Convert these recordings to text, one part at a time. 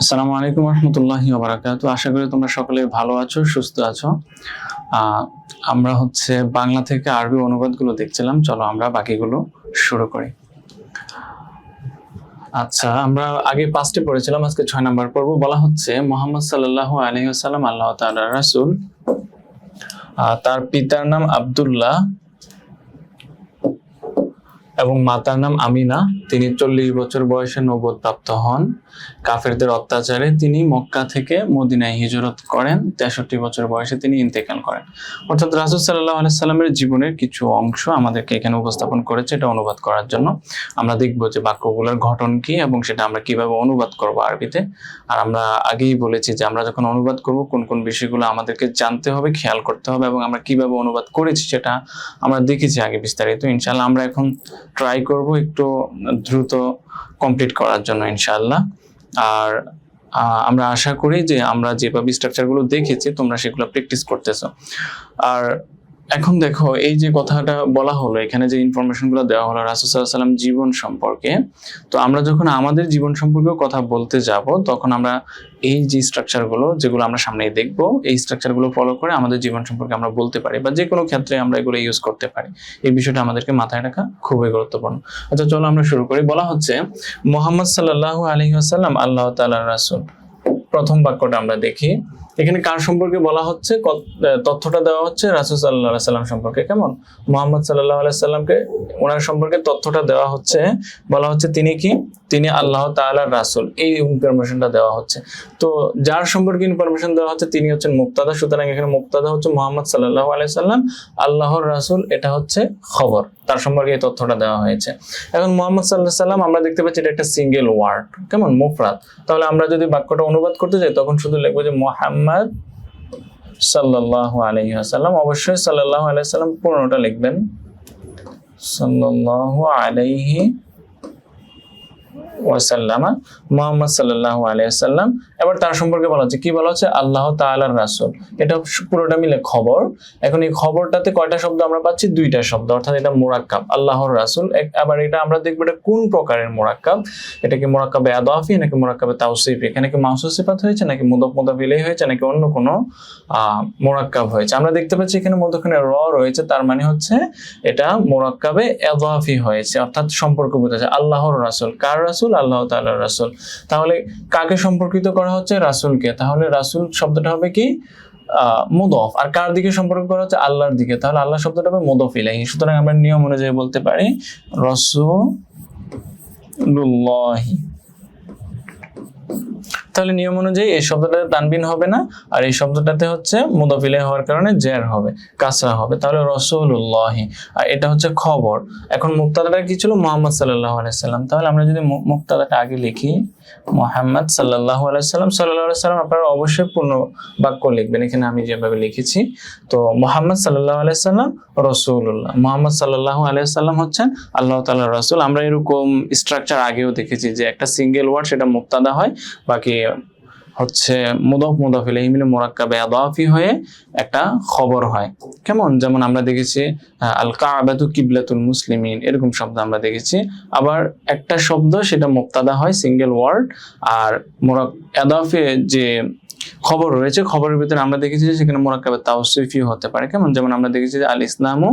আসসালামু আলাইকুম রহমতুল্লাহি ওয়া বারাকাতুহু। আশা করি তোমরা সকলে ভালো আছো, সুস্থ আছো। আমরা বাংলা থেকে আরবি অনুবাদগুলো দেখছিলাম। চলো আমরা বাকিগুলো শুরু করি। আচ্ছা, আমরা আগে 5টে পড়েছিলাম, আজকে 6 নাম্বার পড়ব। বলা হচ্ছে মুহাম্মদ সাল্লাল্লাহু আলাইহি ওয়াসাল্লাম আল্লাহ তাআলার রাসূল। তার পিতার নাম আব্দুল্লাহ এবং মাতার নাম আমিনা। তিনি 40 বছর বয়সে নবুয়ত প্রাপ্ত হন। কাফেরদের অত্যাচারে তিনি মক্কা থেকে মদিনায় হিজরত করেন। 63 বছর বয়সে তিনি ইন্তেকাল করেন। অর্থাৎ রাসূল সাল্লাল্লাহু আলাইহি সাল্লামের জীবনের কিছু অংশ আমাদেরকে এখানে উপস্থাপন করেছে, এটা অনুবাদ করার জন্য। আমরা দেখব যে বাক্যগুলোর গঠন কি এবং সেটা আমরা কিভাবে অনুবাদ করব আরবিতে। আর আমরা আগেই বলেছি যে আমরা যখন অনুবাদ করব কোন কোন বিষয়গুলো আমাদেরকে জানতে হবে, খেয়াল করতে হবে, এবং আমরা কিভাবে অনুবাদ করেছি সেটা আমরা দেখেছি আগে বিস্তারিত। ইনশাআল্লাহ আমরা এখন ট্রাই করব একটু দ্রুত কমপ্লিট করার জন্য ইনশাআল্লাহ। আর আমরা আশা করি যে আমরা যেভাবে স্ট্রাকচারগুলো দেখেছি তোমরা সেগুলো প্র্যাকটিস করতেছো। আর এখন দেখো, এই যে কথাটা বলা হলো, এখানে যে ইনফরমেশনগুলো দেওয়া হলো রাসূল সাল্লাল্লাহু আলাইহি ওয়াসাল্লাম জীবন সম্পর্কে, তো আমরা যখন আমাদের জীবন সম্পর্কে কথা বলতে যাব তখন আমরা এই যে স্ট্রাকচারগুলো যেগুলো আমরা সামনেই দেখব, এই স্ট্রাকচারগুলো ফলো করে আমাদের জীবন সম্পর্কে আমরা বলতে পারি, বা যে কোনো ক্ষেত্রে আমরা এগুলো ইউজ করতে পারি। এই বিষয়টা আমাদেরকে মাথায় রাখা খুবই গুরুত্বপূর্ণ। আচ্ছা চলো আমরা শুরু করি। বলা হচ্ছে মুহাম্মদ সাল্লাল্লাহু আলাইহি ওয়াসাল্লাম আল্লাহ তাআলার রাসূল। প্রথম বাক্যটা আমরা দেখি। এখানে কার সম্পর্কে বলা হচ্ছে? তথ্যটা দেওয়া হচ্ছে রাসূল সাল্লাল্লাহু আলাইহি সাল্লাম সম্পর্কে। কেমন? মুহাম্মদ সাল্লাল্লাহু আলাইহি সাল্লামকে, ওনার সম্পর্কে তথ্যটা দেওয়া হচ্ছে। বলা হচ্ছে তিনি কি? তিনি আল্লাহ তাআলার রাসূল। এই ইনফরমেশনটা দেওয়া হচ্ছে। তো যার সম্পর্কে ইনফরমেশন দেওয়া হচ্ছে তিনি হচ্ছেন মুবতাদা। সুতরাং এখানে মুবতাদা হচ্ছে মুহাম্মদ সাল্লাল্লাহু আলাইহি সাল্লাম, আল্লাহর রাসূল এটা হচ্ছে খবর। তার সম্পর্কে এই তথ্যটা দেওয়া হয়েছে। এখন মুহাম্মদ সাল্লাল্লাহু আলাইহি সাল্লাম আমরা দেখতে পাচ্ছি এটা একটা সিঙ্গেল ওয়ার্ড, কেমন? মুফরাদ। তাহলে আমরা যদি বাক্যটা অনুবাদ করতে যাই তখন শুধু লিখবো যে মুহাম্মদ সাল্লাল্লাহু আলাইহি ওয়াসাল্লাম। অবশ্যই সাল্লাল্লাহু আলাইহি ওয়াসাল্লাম পুরোটা লিখবেন, সাল্লাল্লাহু আলাইহি ওয়াসাল্লাম, মুহাম্মদ সাল্লাল্লাহু আলাইহি ওয়াসাল্লাম। এবার তার সম্পর্কে বলা হচ্ছে কি? বলা হচ্ছে আল্লাহ তাআলার রাসূল। এটা পুরোটা মিলে খবর। এখন এই খবরটাতে কয়টা শব্দ আমরা পাচ্ছি? 2টা শব্দ, অর্থাৎ এটা মুরাক্কাব, আল্লাহর রাসূল। আবার এটা আমরা দেখব এটা কোন প্রকারের মুরাক্কাব। এটা কি মুরাক্কাবে আদাফি নাকি মুরাক্কাবে তাওসিফি? এখানে কি মাউসুফ সিফাত হয়েছে নাকি মুদাফ মুদাফ ইলাইহি হয়েছে নাকি অন্য কোনো মুরাক্কাব হয়েছে? আমরা দেখতে পাচ্ছি এখানে মধ্যখানে র রয়েছে, তার মানে হচ্ছে এটা মুরাক্কাবে আদাফি হয়েছে, অর্থাৎ সম্পর্ক বোঝাচ্ছে। আল্লাহর রাসূল, কার রাসূল? আল্লাহ তাআলার রাসূল। তাহলে কাকে সম্পর্কিত করা হচ্ছে? রাসূলকে। তাহলে রাসূল শব্দটা হবে কি? মুদাফ। আর কার দিকে সম্পর্ক করা হচ্ছে? আল্লাহর দিকে। তাহলে আল্লাহ শব্দটা হবে মুদাফ ইলাইহি। সুতরাং আমরা নিয়ম অনুযায়ী বলতে পারি রাসূলুল্লাহি। তাহলে নিয়ম অনুযায়ী এই শব্দটাতে তানবিন হবে না, আর এই শব্দটাতে হচ্ছে মুদাফ ইলাইহি হওয়ার কারণে জের হবে, কাসরা হবে। তাহলে রাসূলুল্লাহি। আর এটা হচ্ছে খবর। এখন মুবতাদাটা কি ছিল? মুহাম্মদ সাল্লাল্লাহু আলাইহি সাল্লাম। তাহলে আমরা যদি মুবতাদাটা আগে লিখি, মুহাম্মদ সাল্লাল্লাহু আলাইহি সাল্লাম, সাল্লাল্লাহু আলাইহি সাল্লাম, আপনারা অবশ্যই পূর্ণ বাক্য লিখবেন। এখানে আমি যেভাবে লিখেছি, তো মুহাম্মদ সাল্লাল্লাহু আলাইহি সাল্লাম রাসূলুল্লাহ। মুহাম্মদ সাল্লাল্লাহু আলাইহি সাল্লাম হচ্ছেন আল্লাহ তাআলার রাসূল। আমরা এরকম স্ট্রাকচার আগেও দেখেছি যে একটা সিঙ্গেল ওয়ার্ড সেটা মুবতাদা হয়, বাকি হচ্ছে মুদাফ মুদাফ ইলাইহি মিলে মুরাক্কাবে আদাফি হয়ে একটা খবর হয়। কেমন? যেমন আমরা দেখেছি আল কাবাতু কিবলাতুল মুসলিমিন, এরকম শব্দ আমরা দেখেছি। আবার একটা শব্দ সেটা মুবতাদা হয়, সিঙ্গেল ওয়ার্ড, আর আদাফি যে খবর রয়েছে খবরের ভিতরে আমরা দেখেছি যে সেখানে মুরাক্কাবে তাওসিফি হতে পারে। কেমন? যেমন আমরা দেখেছি যে আল ইসলামু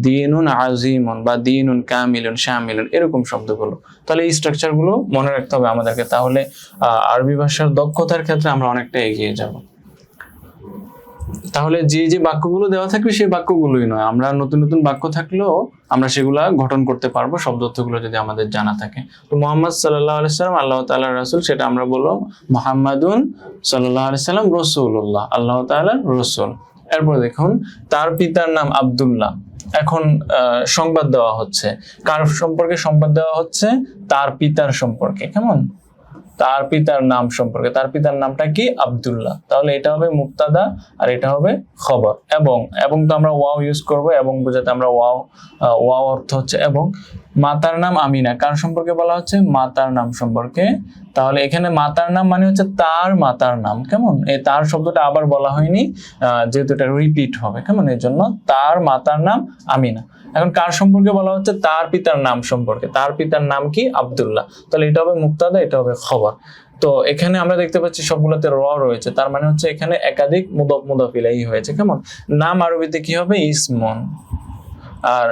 দীনুন আযীমুন বা দীনুন কামিলুন শামিলুন, এরকম শব্দগুলো। তাহলে এই স্ট্রাকচারগুলো মনে রাখতে হবে আমাদেরকে। তাহলে আরবি ভাষার দক্ষতার ক্ষেত্রে আমরা অনেকটা এগিয়ে যাব। তাহলে যে যে বাক্যগুলো দেওয়া থাকবে সেই বাক্যগুলোই নয়, আমরা নতুন নতুন বাক্য থাকলেও আমরা সেগুলা গঠন করতে পারবো, শব্দ অর্থগুলো যদি আমাদের জানা থাকে। তো মুহাম্মদ সাল্লাল্লাহু আলাইহি সাল্লাম আল্লাহ তাআলার রাসূল, সেটা আমরা বলবো মুহাম্মাদুন সাল্লাল্লাহু আলাইহি সাল্লাম রাসূলুল্লাহ, আল্লাহ তাআলার রাসূল। এরপর দেখুন তার পিতার নাম আব্দুল্লাহ। এখন সংবাদ দেওয়া হচ্ছে কার সম্পর্কে? সংবাদ দেওয়া হচ্ছে তার পিতার সম্পর্কে। কেমন? তার পিতার নাম সম্পর্কে। তার পিতার নামটা কি? আব্দুল্লাহ। তাহলে এটা হবে মুবতাদা আর এটা হবে খবর। এবং তো আমরা ওয়াও ইউজ করব, এবং বোঝাতে আমরা ওয়াও অর্থ হচ্ছে এবং। মাতার নাম আমিনা, কার সম্পর্কে বলা হচ্ছে? মাতার নাম সম্পর্কে। তাহলে এখানে মাতার নাম মানে হচ্ছে তার মাতার নাম। কেমন? এই তার শব্দটা আবার বলা হয়নি, যেহেতু এটা রিপিট হবে। কেমন? এই জন্য তার মাতার নাম আমিনা। এখন কার সম্পর্কে বলা হচ্ছে? তার পিতার নাম সম্পর্কে। তার পিতার নাম কি? আব্দুল্লাহ। তাহলে এটা হবে মুবতাদা, এটা হবে খবর। তো এখানে আমরা দেখতে পাচ্ছি সবগুলোতে র রয়েছে, তার মানে হচ্ছে এখানে একাধিক মুদাফ মুদাফ ইলাইহি হয়েছে। কেমন? নাম আরবিতে কি হবে? ইসমুন। আর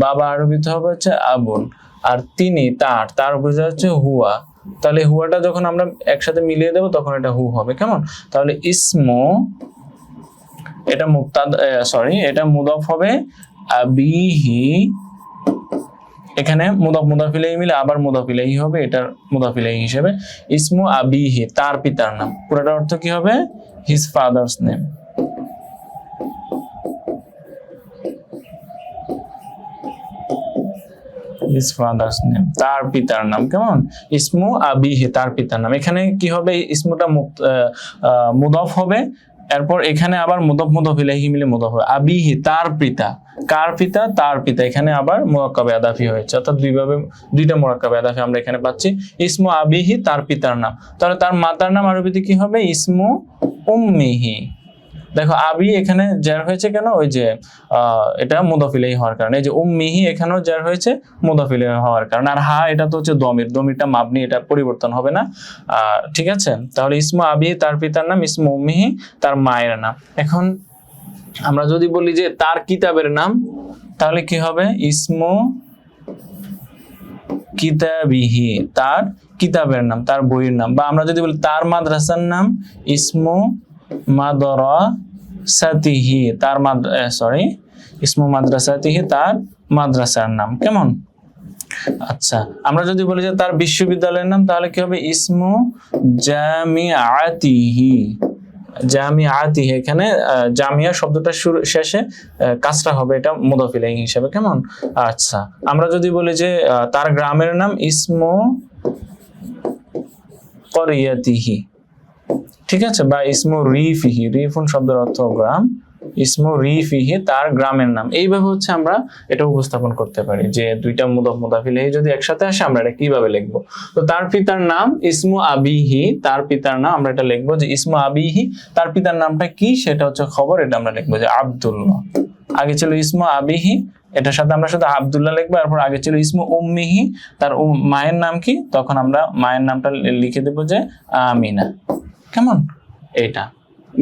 বাবা আরবিতে হবে হচ্ছে আবুন। আর তিনি, তার বোঝা হচ্ছে হুয়া। তাহলে হুয়াটা যখন আমরা একসাথে মিলিয়ে দেবো তখন এটা হু হবে। কেমন? তাহলে ইসমু, এটা মুবতাদা, এটা মুদাফ হবে আবিহি। এখানে মুদাফ মুদাফ ইলাইহি মিলে আবার মুদাফ ইলাইহি হবে, এটার মুদাফ ইলাইহি হিসেবে ইসমু আবিহি, তার পিতার নাম। পুরোটার অর্থ কি হবে? His father's name. His father's name, তার পিতার নাম। কেমন? ইসমু আবিহি, তার পিতার নাম। এখানে কি হবে? ইসমুটা মুদাফ হবে, এরপর এখানে আবার মুদাফ মুদাফ ইলাইহি মিলে মুদাফ হবে। আবিহি, তার পিতা। কার পিতা? তার পিতা। এখানে আবার মুরাক্কাবে আদাফি হয়েছে, অর্থাৎ দুইটা মুরাক্কাবে আদাফি আমরা এখানে পাচ্ছি। ইসমু আবিহি, তার পিতার নাম। তাহলে তার মাতার নাম আরবিতে কি হবে? ইসমু উম্মিহি। দেখো আবি এখানে জার হয়েছে কেন? ওই যে এটা মুদাফ ইলাইহি হওয়ার কারণে। এই যে উম্মিহি এখানেও জার হয়েছে মুদাফ ইলাইহি হওয়ার কারণে। আর হা এটা তো হচ্ছে দমিরটা মাবনি, এটা পরিবর্তন হবে না। ঠিক আছে? তাহলে ইসমু আবি, তার পিতার নাম। ইসমু উম্মিহি, তার মায়ের নাম। এখন আমরা যদি বলি যে তার কিতাবের নাম, তাহলে কি হবে? ইসমু কিতাবিহি, তার কিতাবের নাম, তার বইয়ের নাম। বা আমরা যদি বলি তার মাদ্রাসার নাম, ইসমু মাদ্রাসাতিহি, তার ইসমু মাদ্রাসাতিহি, তার মাদ্রাসার নাম। কেমন? আচ্ছা, আমরা যদি বলি যে তার বিশ্ববিদ্যালয়ের নাম, তাহলে কি হবে? ইসমু জামিআতিহি। জামিআতিহি, এখানে জামিয়া শব্দটা শেষে কাসরা হবে, এটা মুদাফ ইলাইহি হিসেবে। কেমন? আচ্ছা, আমরা যদি বলি যে তার গ্রামের নাম, ইসমু ক্বরিয়াতিহি। ঠিক আছে? বা ইসমু রিফিহি, রিফুন শব্দের অর্থ গ্রাম। ইসমু রিফিহি, তার গ্রামের নাম। এইভাবে হচ্ছে আমরা এটা উপস্থাপন করতে পারি যে দুইটা মুদাফ মুদাফ ইলাইহি যদি একসাথে আসে আমরা এটা কিভাবে লিখবো। তো তার পিতার নাম ইসমু আবিহি, তার পিতার নাম আমরা এটা লিখবো যে ইসমু আবিহি, তার পিতার নামটা কি সেটা হচ্ছে খবর, এটা আমরা লিখবো যে আব্দুল্লাহ। আগে ছিল ইসমু আবিহি, এটার সাথে আমরা শুধু আব্দুল্লাহ লিখবো। এরপর আগে ছিল ইসমু উম্মিহি, তার মায়ের নাম কি, তখন আমরা মায়ের নামটা লিখে দেবো যে আমিনা। কেমন? এটা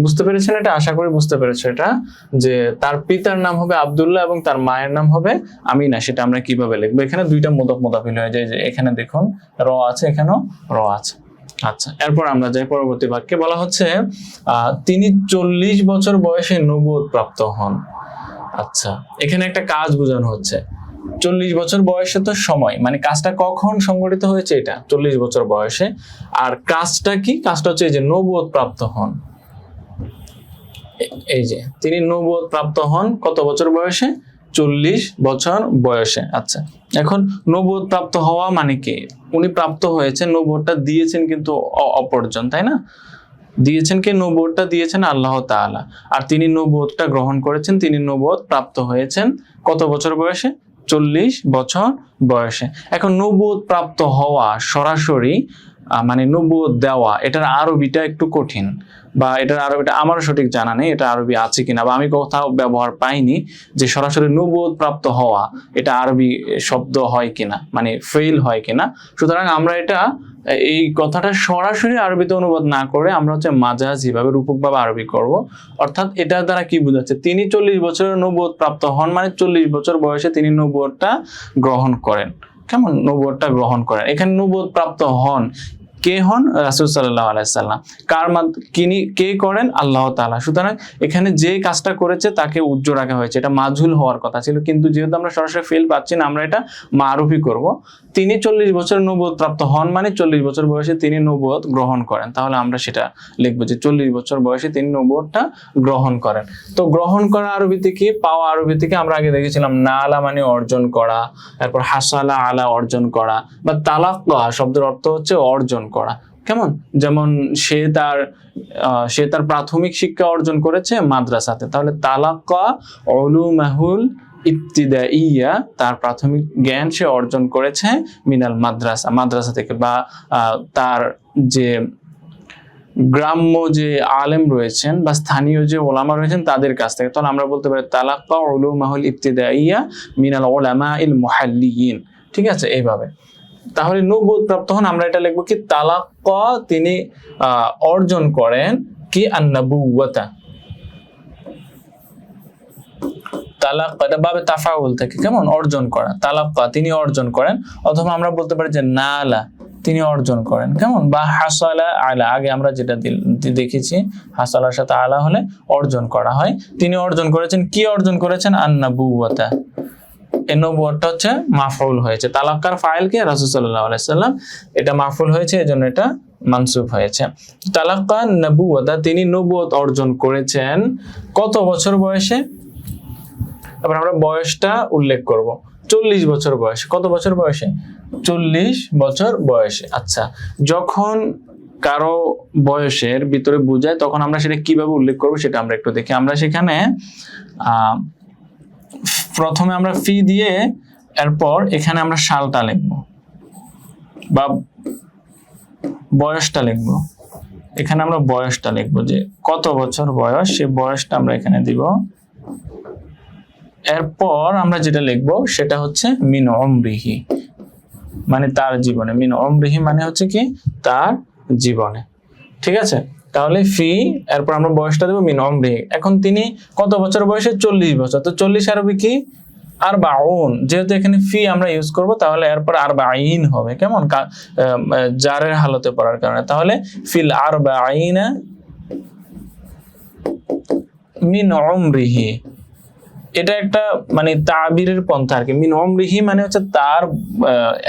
বুঝতে পেরেছেন? এটা আশা করি বুঝতে পেরেছো এটা, যে তার পিতার নাম হবে আব্দুল্লাহ এবং তার মায়ের নাম হবে আমিনা। সেটা আমরা কিভাবে লিখবো? এখানে দুইটা মুদাফ মুদাফিল হয়ে যায়, যে এখানে দেখুন র আছে, এখানেও র আছে। আচ্ছা, এরপর আমরা যাই পরবর্তী বাক্যে। বলা হচ্ছে তিনি 40 বছর বয়সে নবুয়ত প্রাপ্ত হন। আচ্ছা, এখানে একটা কাজ বোঝানো হচ্ছে। 40 বছর বয়সে তো সময়, মানে কাজটা কখন সংঘটিত হয়েছে, এটা 40 বছর বয়সে। আর কাজটা কি? কাজটা হচ্ছে এই যে নবুয়ত প্রাপ্ত হন। এই যে তিনি নবুয়ত প্রাপ্ত হন কত বছর বয়সে? 40 বছর বয়সে। আচ্ছা, এখন নবুয়ত প্রাপ্ত হওয়া মানে কি? উনি প্রাপ্ত হয়েছেন, নবুয়তটা দিয়েছেন কিন্তু অপরজন, তাই না? দিয়েছেন কে? নবুয়তটা দিয়েছেন আল্লাহ তাআলা। আর তিনি নবুয়তটা গ্রহণ করেছেন, তিনি নবুয়ত প্রাপ্ত হয়েছেন কত বছর বয়সে? 40 বছর বয়সে। এখন নবুয়ত প্রাপ্ত হওয়া সরাসরি মানে নবুয়ত দেওয়া, এটার আরবিটা একটু কঠিন, বা এটার আরবিটা আমারও সঠিক জানা নেই, এটা আরবি আছে কিনা, বা আমি কোথাও ব্যবহার পাইনি যে সরাসরি নবুয়ত প্রাপ্ত হওয়া এটা আরবি শব্দ হয় কিনা, মানে ফেইল হয় কিনা। সুতরাং আমরা এই কথাটা সরাসরি আরবিতে অনুবাদ না করে আমরা হচ্ছে মাজাজি ভাবে, রূপকভাবে আরবি করব। অর্থাৎ এটার দ্বারা কি বোঝাচ্ছে? তিনি 40 বছরের নবুয়ত প্রাপ্ত হন, মানে 40 বছর বয়সে তিনি নবুয়তটা গ্রহণ করেন। কেমন? নবুয়তটা গ্রহণ করেন। এখানে নবুয়ত প্রাপ্ত হন কে হন? রাসূল সাল্লাল্লাহু আলাইহি সাল্লাম। কে করেন? আল্লাহ তাআলা। সুতরাং এখানে যে কাজটা করেছে তাকে উজ্জ্ব রাখা হয়েছে, এটা মাজহুল হওয়ার কথা ছিল, কিন্তু যেহেতু আমরা সরাসরি ফেল পাচ্ছি না, আমরা এটা মারুফি করব। তিনি 40 বছর নবুয়ত প্রাপ্ত হন মানে 40 বছর বয়সে তিনি নবুয়ত গ্রহণ করেন। তাহলে আমরা সেটা লিখবো যে 40 বছর বয়সে তিনি নবুয়তটা গ্রহণ করেন। তো গ্রহণ করা আরবিতে কি? পাওয়া আরবিতে কি? আমরা আগে দেখেছিলাম নালা মানে অর্জন করা, তারপর হাসালা আলা অর্জন করা, বা তালাক্কা শব্দের অর্থ হচ্ছে অর্জন করা। কেমন? যেমন সে তার প্রাথমিক শিক্ষা অর্জন করেছে মাদ্রাসাতে, তাহলে তালাক্কা উলুমাহুল ইবতিদাইয়া, তার প্রাথমিক জ্ঞান সে অর্জন করেছে মিনাল মাদ্রাসা থেকে, বা তার যে গ্রাম্য যে আলেম রয়েছেন বা স্থানীয় যে ওলামা রয়েছেন তাদের কাছ থেকে। তাহলে আমরা বলতে পারি তালাক্কা উলুমাহুল ইবতিদাইয়া মিনাল উলামাইল মুহাল্লিয়িন। ঠিক আছে? এইভাবে তাহলে নবুয়ত প্রাপ্ত হন আমরা এটা লিখবো কি তালাক্কা, তিনি অর্জন করেন কি আন-নবুওয়াতা। তালাক্কা এটা বাবে তাফাউল থেকে, কেমন অর্জন করা, তালাক্কা তিনি অর্জন করেন, অথবা আমরা বলতে পারি যে নালা তিনি অর্জন করেন, কেমন, বা হাসালা আলা, আগে আমরা যেটা দেখেছি হাসালার সাথে আলা হলে অর্জন করা হয়, তিনি অর্জন করেছেন, কি অর্জন করেছেন, আন-নবুওয়াতা। এই নবুয়তটা হচ্ছে মাফউল হয়েছে, তালাক্কার ফাইল কে রাসূল সাল্লাল্লাহু আলাইহি সাল্লাম, এটা মাফউল হয়েছে এজন্য এটা মানসুব হয়েছে। তালাক্কা নবুওয়াতা, তিনি নবুয়ত অর্জন করেছেন কত বছর বয়সে, এবার আমরা বয়সটা উল্লেখ করব, 40 বছর বয়সে। কত বছর বয়সে, 40 বছর বয়সে। আচ্ছা, যখন কারো বয়সের ভিতরে বোঝায় তখন আমরা সেটা কিভাবে উল্লেখ করব সেটা আমরা একটু দেখি। আমরা সেখানে প্রথমে আমরা ফি দিয়ে এরপর এখানে আমরা সালটা লিখব বা বয়সটা লিখব, এখানে আমরা বয়সটা লিখব যে কত বছর বয়স, সেই বয়সটা আমরা এখানে দিব। এরপর আমরা যেটা লিখব সেটা হচ্ছে মিন উমরিহি, মানে তার জীবনে, মিন উমরিহি মানে হচ্ছে কি তার জীবনে, ঠিক আছে। তাহলে ফি, এরপর আমরা বয়সটা দেবো মিন উমরিহি। এখন তিনি কত বছর বয়সে, 40 বছর, তো 40 আরবি কি আরবাউন, যেহেতু এখানে ফি আমরা ইউজ করব তাহলে এরপর আরবাঈন হবে, কেমন, জারের হালতে পড়ার কারণে। তাহলে ফিল আরবাঈনা মিন উমরিহি, এটা একটা মানে তাবিরের পন্থা আর কি। মিন উমরিহি মানে হচ্ছে তার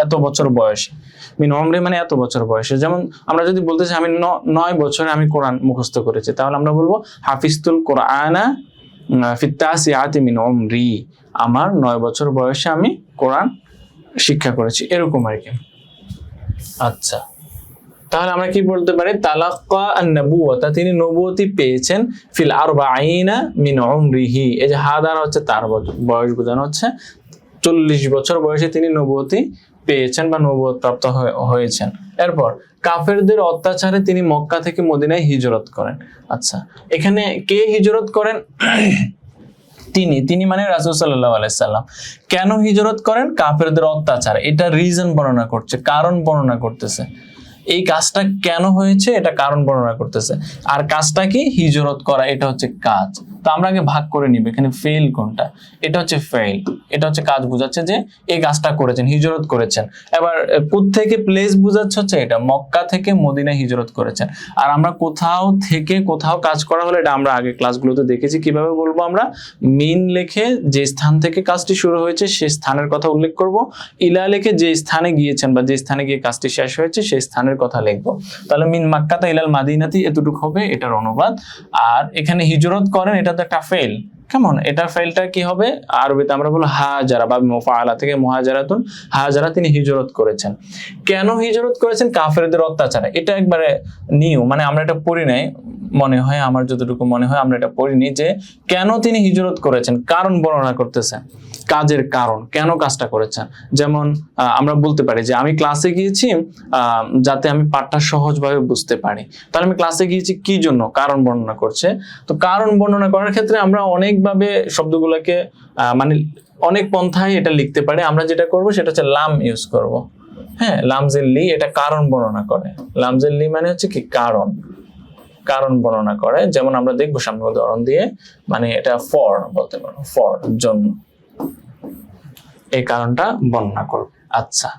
এত বছর বয়সে, মিন উমরি মানে এত বছর বয়সে। যেমন আমরা যদি বলতে চাই আমি 9 বছরে আমি কোরআন মুখস্থ করেছি, তাহলে আমরা বলবো হাফিজতুল কোরআনা ফি তাসিআতি মিন উমরি, আমার 9 বছর বয়সে আমি কোরআন শিক্ষা করেছি, এরকম আর কি। আচ্ছা, তাহলে আমরা কি বলতে পারি, তালাক্কা আন-নবুওয়াতা, তিনি নবুয়তি পেয়েছেন ফিল আরবাঈনা মিন উমরিহি, এই যে হা দ্বারা হচ্ছে তার বয়স বোঝানো হচ্ছে, 40 বছর বয়সে তিনি নবুয়তি পেয়েছেন বা নবুয়ত প্রাপ্ত হয়েছেন। এরপর কাফেরদের অত্যাচারে তিনি মক্কা থেকে মদিনায় হিজরত করেন। আচ্ছা, এখানে কে হিজরত করেন, তিনি মানে রাসূল সাল্লাল্লাহু আলাইহি সাল্লাম। কেন হিজরত করেন, কাফেরদের অত্যাচার, এটা রিজন বর্ণনা করছে, কারণ বর্ণনা করতেছে, এই কাজটা কেন হয়েছে এটা কারণ বর্ণনা করতেছে। আর কাজটা কি, হিজরত করা, এটা হচ্ছে কাজ। তো আমরা আগে ভাগ করে নিব, এখানে ফেল কোনটা, এটা হচ্ছে ফেল, এটা হচ্ছে কাজ বোঝাচ্ছে যে এই কাজটা করেছেন, হিজরত করেছেন। এবার কোত্থেকে প্লেস বোঝাচ্ছে হচ্ছে এটা মক্কা থেকে মদিনায় হিজরত করেছেন। আর আমরা কোথাও থেকে কোথাও কাজ করা হলে এটা আমরা আগে ক্লাসগুলোতে দেখেছি, কিভাবে বলবো, আমরা মিন লিখে যে স্থান থেকে কাজটি শুরু হয়েছে সেই স্থানের কথা উল্লেখ করব, ইলা লিখে যে স্থানে গিয়েছেন বা যে স্থানে গিয়ে কাজটি শেষ হয়েছে সেই স্থানের কথা লিখবো। তাহলে মিন মাক্কাতা ইলাল মাদিনাতি এতটুকু হবে এটার অনুবাদ। আর এখানে হিজরত করেন, এটা তো একটা ফেল, কেমন, এটা ফেলটা কি হবে, আরবিতে আমরা বলবো হাজারা বা মুফাআলা থেকে মুহাজারাতুন, হাজারা, তিনি হিজরত করেছেন। কেন হিজরত করেছেন, কাফেরদের অত্যাচারে, এটা একবারে নিউ, মানে আমরা এটা পড়ি নাই মনে হয়, আমার যতটুকু মনে হয় আমরা এটা পড়িনি যে কেন তিনি হিজরত করেছেন, কারণ বর্ণনা করতেছেন, কাজের কারণ, কেন কাজটা করেছেন। যেমন আমরা বলতে পারি যে আমি ক্লাসে গিয়েছি যাতে আমি পাঠটা সহজভাবে বুঝতে পারি, তাহলে আমি ক্লাসে গিয়েছি কি জন্য, কারণ বর্ণনা করছে। তো কারণ বর্ণনা করার ক্ষেত্রে আমরা অনেকভাবে শব্দগুলোকে মানে অনেক পন্থায় এটা লিখতে পারি। আমরা যেটা করব সেটা হচ্ছে লাম ইউজ করব, হ্যাঁ, লামজেল্লি, এটা কারণ বর্ণনা করে। লামজেল্লি মানে হচ্ছে কি কারণ, কারণ বর্ণনা করে। যেমন আমরা দেখবো সামনে উদাহরণ দিয়ে, মানে এটা ফর বলতে পারো, ফর জন্য, এই কারণটা বর্ণনা করবে। আচ্ছা,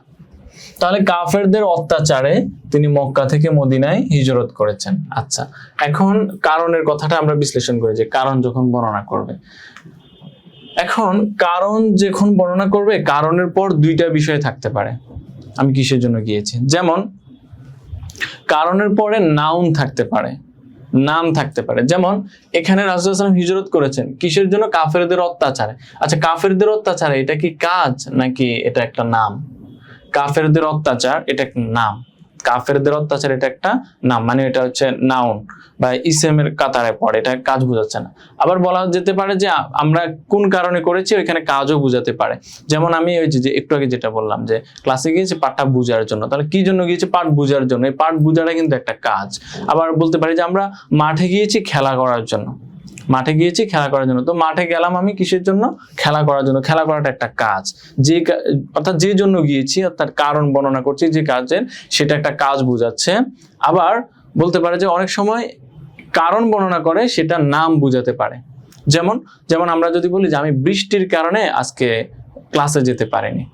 তাহলে কাফেরদের অত্যাচারে তিনি মক্কা থেকে মদিনায় হিজরত করেছেন। আচ্ছা, এখন কারণের কথাটা আমরা বিশ্লেষণ করি যে কারণ যখন বর্ণনা করবে, এখন কারণ যখন বর্ণনা করবে কারণের পর দুইটা বিষয় থাকতে পারে, আমি কিসের জন্য গিয়েছি। যেমন কারণের পরে নাউন থাকতে পারে, নাম থাকতে পারে। যেমন এখানে রাসূলুল্লাহ সাল্লাল্লাহু আলাইহি ওয়াসাল্লাম হিজরত করেছেন কিসের জন্য, কাফেরদের অত্যাচারে। আচ্ছা, কাফেরদের অত্যাচারে এটা কি কাজ নাকি এটা একটা নাম? কাফেরদের অত্যাচার এটা একটা নাম, কাফেরদের অত্যাচার এটা একটা নাম, মানে এটা হচ্ছে নাউন বা ইসমের কাতারে পড়ে, এটা কাজ বোঝাচ্ছে না। আবার বলা যেতে পারে যে আমরা কোন কারণে করেছি, ওইখানে কাজও বোঝাতে পারে। যেমন আমি ওই যে একটু আগে যেটা বললাম যে ক্লাসে গিয়েছি পাঠটা বোঝার জন্য, তাহলে কি জন্য গিয়েছি, পাঠ বোঝার জন্য। এই পাঠ বোঝাটা কিন্তু একটা কাজ। আবার বলতে পারি যে আমরা মাঠে গিয়েছি খেলা করার জন্য, মাঠে গিয়েছি খেলা করার জন্য। তো মাঠে গেলাম আমি কিসের জন্য? খেলা করার জন্য। খেলা করাটা একটা কাজ, অর্থাৎ যে জন্য গিয়েছি অর্থাৎ কারণ বর্ণনা করছি যে কাজের, সেটা একটা কাজ বোঝাচ্ছে। আবার বলতে পারে যে অনেক সময় কারণ বর্ণনা করে সেটা নাম বোঝাতে পারে। যেমন আমরা যদি বলি যে আমি বৃষ্টির কারণে আজকে ক্লাসে যেতে পারিনি।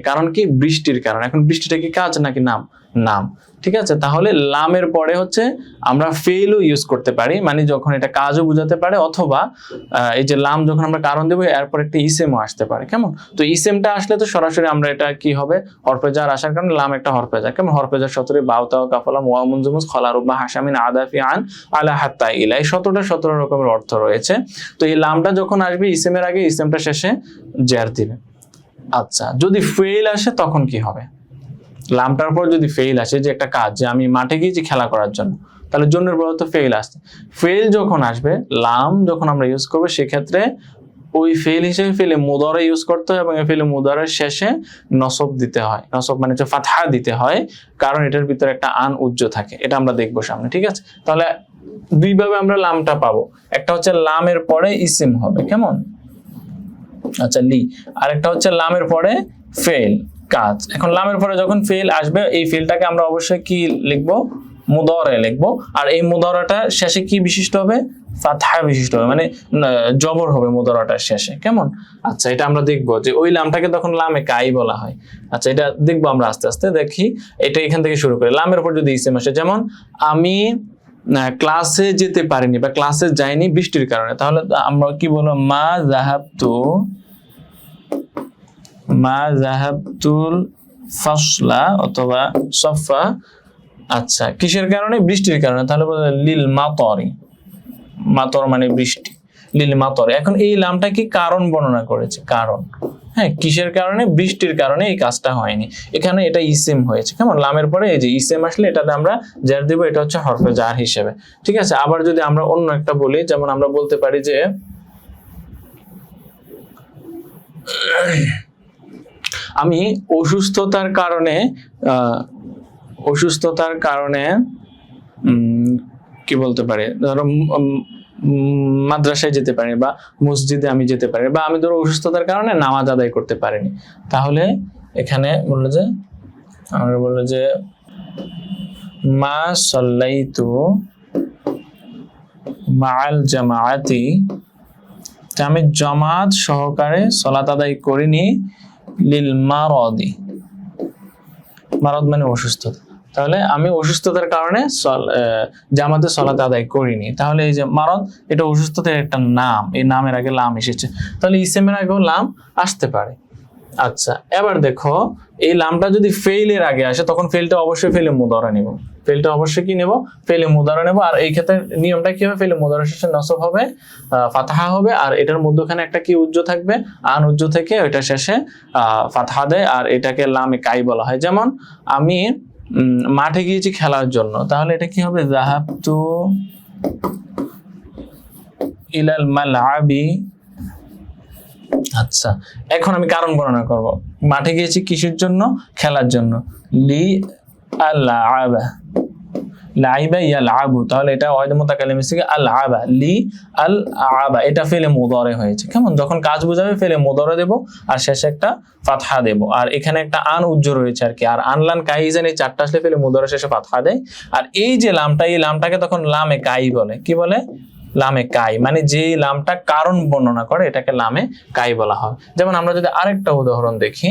কারণ কি? বৃষ্টির কারণে। এখন বৃষ্টিটা কি কাজ নাকি নাম? নাম। ঠিক আছে, তাহলে লামের পরে হচ্ছে আমরা ফেলও ইউজ করতে পারি, মানে যখন এটা কাজও বোঝাতে পারে, অথবা এই যে লাম যখন আমরা কারণ দেবো এরপর একটা ইসেমও আসতে পারে। কেমন? তো ইসেমটা আসলে তো সরাসরি আমরা এটা কি হবে, হরফে জার আসার কারণে লাম একটা হরফে জার। কেমন? হরফে জার 17 বাউতাও কাফালাম ওয়া মুনজুমুস খলারুবা হাসামিন আদাফি আন আলা হাত্তা ইলা, এই 17 রকমের অর্থ রয়েছে। তো এই লামটা যখন আসবে ইসেমের আগে, ইসেমটা শেষে জার দিবে। আচ্ছা, যদি ফেল আসে তখন কি হবে? লামটার পর যদি ফেল আসে, যে একটা কাজ, যে আমি মাঠে গিয়েছি খেলা করার জন্য, তাহলে জন্যের পর তো ফেল আসছে। ফেল যখন আসবে, লাম যখন আমরা ইউজ করবো, সেক্ষেত্রে ওই ফেল হিসেবে ফেলে মুদারে ইউজ করতে হয়, এবং এই ফেলে মুদারের শেষে নসব দিতে হয়। নসব মানে হচ্ছে ফাতহা দিতে হয়, কারণ এটার ভিতরে একটা আন উজ্জ থাকে। এটা আমরা দেখবো সামনে। ঠিক আছে, তাহলে দুইভাবে আমরা লামটা পাবো। একটা হচ্ছে লামের পরে ইসিম হবে, কেমন? আচ্ছা, লি। আরেকটা হচ্ছে লামের পরে ফেল, কাজ। এখন লামের পরে যখন ফেল আসবে, এই ফেলটাকে আমরা অবশ্যই কি লিখবো? মুদারে লিখবো। আর এই মুদারাটা শেষে কি বিশিষ্ট হবে? ফাতহা বিশিষ্ট হবে, মানে জবর হবে মুদারাটার শেষে। কেমন? আচ্ছা, এটা আমরা দেখবো যে ওই লামটাকে তখন লামে কাই বলা হয়। আচ্ছা, এটা দেখবো আমরা আস্তে আস্তে। দেখি, এটা এখান থেকে শুরু করি। লামের উপর যদি ইসেম আসে, যেমন আমি ক্লাসে যেতে পারিনি বা ক্লাসে যাইনি বৃষ্টির কারণে, তাহলে আমরা কি বলবো? মা জাহাবতুল ফাসলা অথবা সফা। আচ্ছা, কিসের কারণে? বৃষ্টির কারণে। তাহলে বলবো লিল মাতরি। মাতর মানে বৃষ্টি, লিল মাতরি। এখন এই লামটা কি কারণ বর্ণনা করেছে? কারণ, হ্যাঁ, কিসের কারণে? বৃষ্টির কারণে এই কাজটা হয়নি। এখানে এটা ইসেম হয়েছে। কেমন? লামের পরে এই যে ইসেম আসলে এটাতে আমরা জার দিব, এটা হচ্ছে হরফে জার হিসেবে। ঠিক আছে, আবার যদি আমরা অন্য একটা বলি, যেমন আমরা বলতে পারি যে আমি অসুস্থতার কারণে কি বলতে পারি, ধরো মাদ্রাসায় যেতে পারি বা মসজিদে আমি যেতে পারি, বা আমি ধরো অসুস্থতার কারণে নামাজ আদায় করতে পারিনি। তাহলে এখানে আমরা বললো যে মা সাল্লাইতু মাআল জামাআতি, আমি জামাত সহকারে সালাত আদায় করিনি, লিল মারাদি। মারাদ মানে অসুস্থতা। তাহলে আমি অসুস্থতার কারণে জামাতে সালাত আদায় করিনি। তাহলে এই যে মারাদ, এটা অসুস্থতার একটা নাম, এই নামের আগে লাম এসেছে, তাহলে ইসেমের আগেও লাম আসতে পারে। আচ্ছা, এবার দেখো, এই লামটা যদি ফেইলের আগে আসে, তখন ফেলটা অবশ্যই ফেলে মুদারা নেব। ফেলটা অবশ্যই কি নেব? ফেলে মুদারা নেব। আর এই ক্ষেত্রে নিয়মটা কি হবে? ফেলে মুদারা শেষে নসব হবে, ফাতহা হবে, আর এটার মধ্যখানে একটা কি উজ্জ থাকবে? আন উজ্জ থেকে ওইটা শেষে ফাতহা দেয়, আর এটাকে লামে কাই বলা হয়। যেমন আমি মাঠে গিয়েছি খেলার জন্য, তাহলে এটা কি হবে? যাহাবতু ইলাল মালআবি। আচ্ছা, এখন আমি কারণ বর্ণনা করব। মাঠে গিয়েছি কিসের জন্য? খেলার জন্য। লি আলআবা, লাইবা ইয়ালআবু, তাহলে এটা ওয়াইদ মুতাকাল্লিম থেকে আলআবা, লি আলআবা, এটা ফেলে মুদারে হয়েছে। কেমন? যখন কাজ বোঝাবে ফেলে মুদারে দেব, আর শেষে একটা ফাতহা দেব, আর এখানে একটা আন উজ্জ রয়েছে আর কি। আর আনলান কাইজান, এই চারটা আসলে ফেলে মুদারে শেষে ফাতহা দেয়। আর এই যে লামটা, এই লামটাকে তখন লামে কাই বলে। কি বলে? লামে কাই, মানে যে লামটা কারণ বর্ণনা করে এটাকে লামে কাই বলা হয়। যেমন আমরা যদি আরেকটা উদাহরণ দেখি,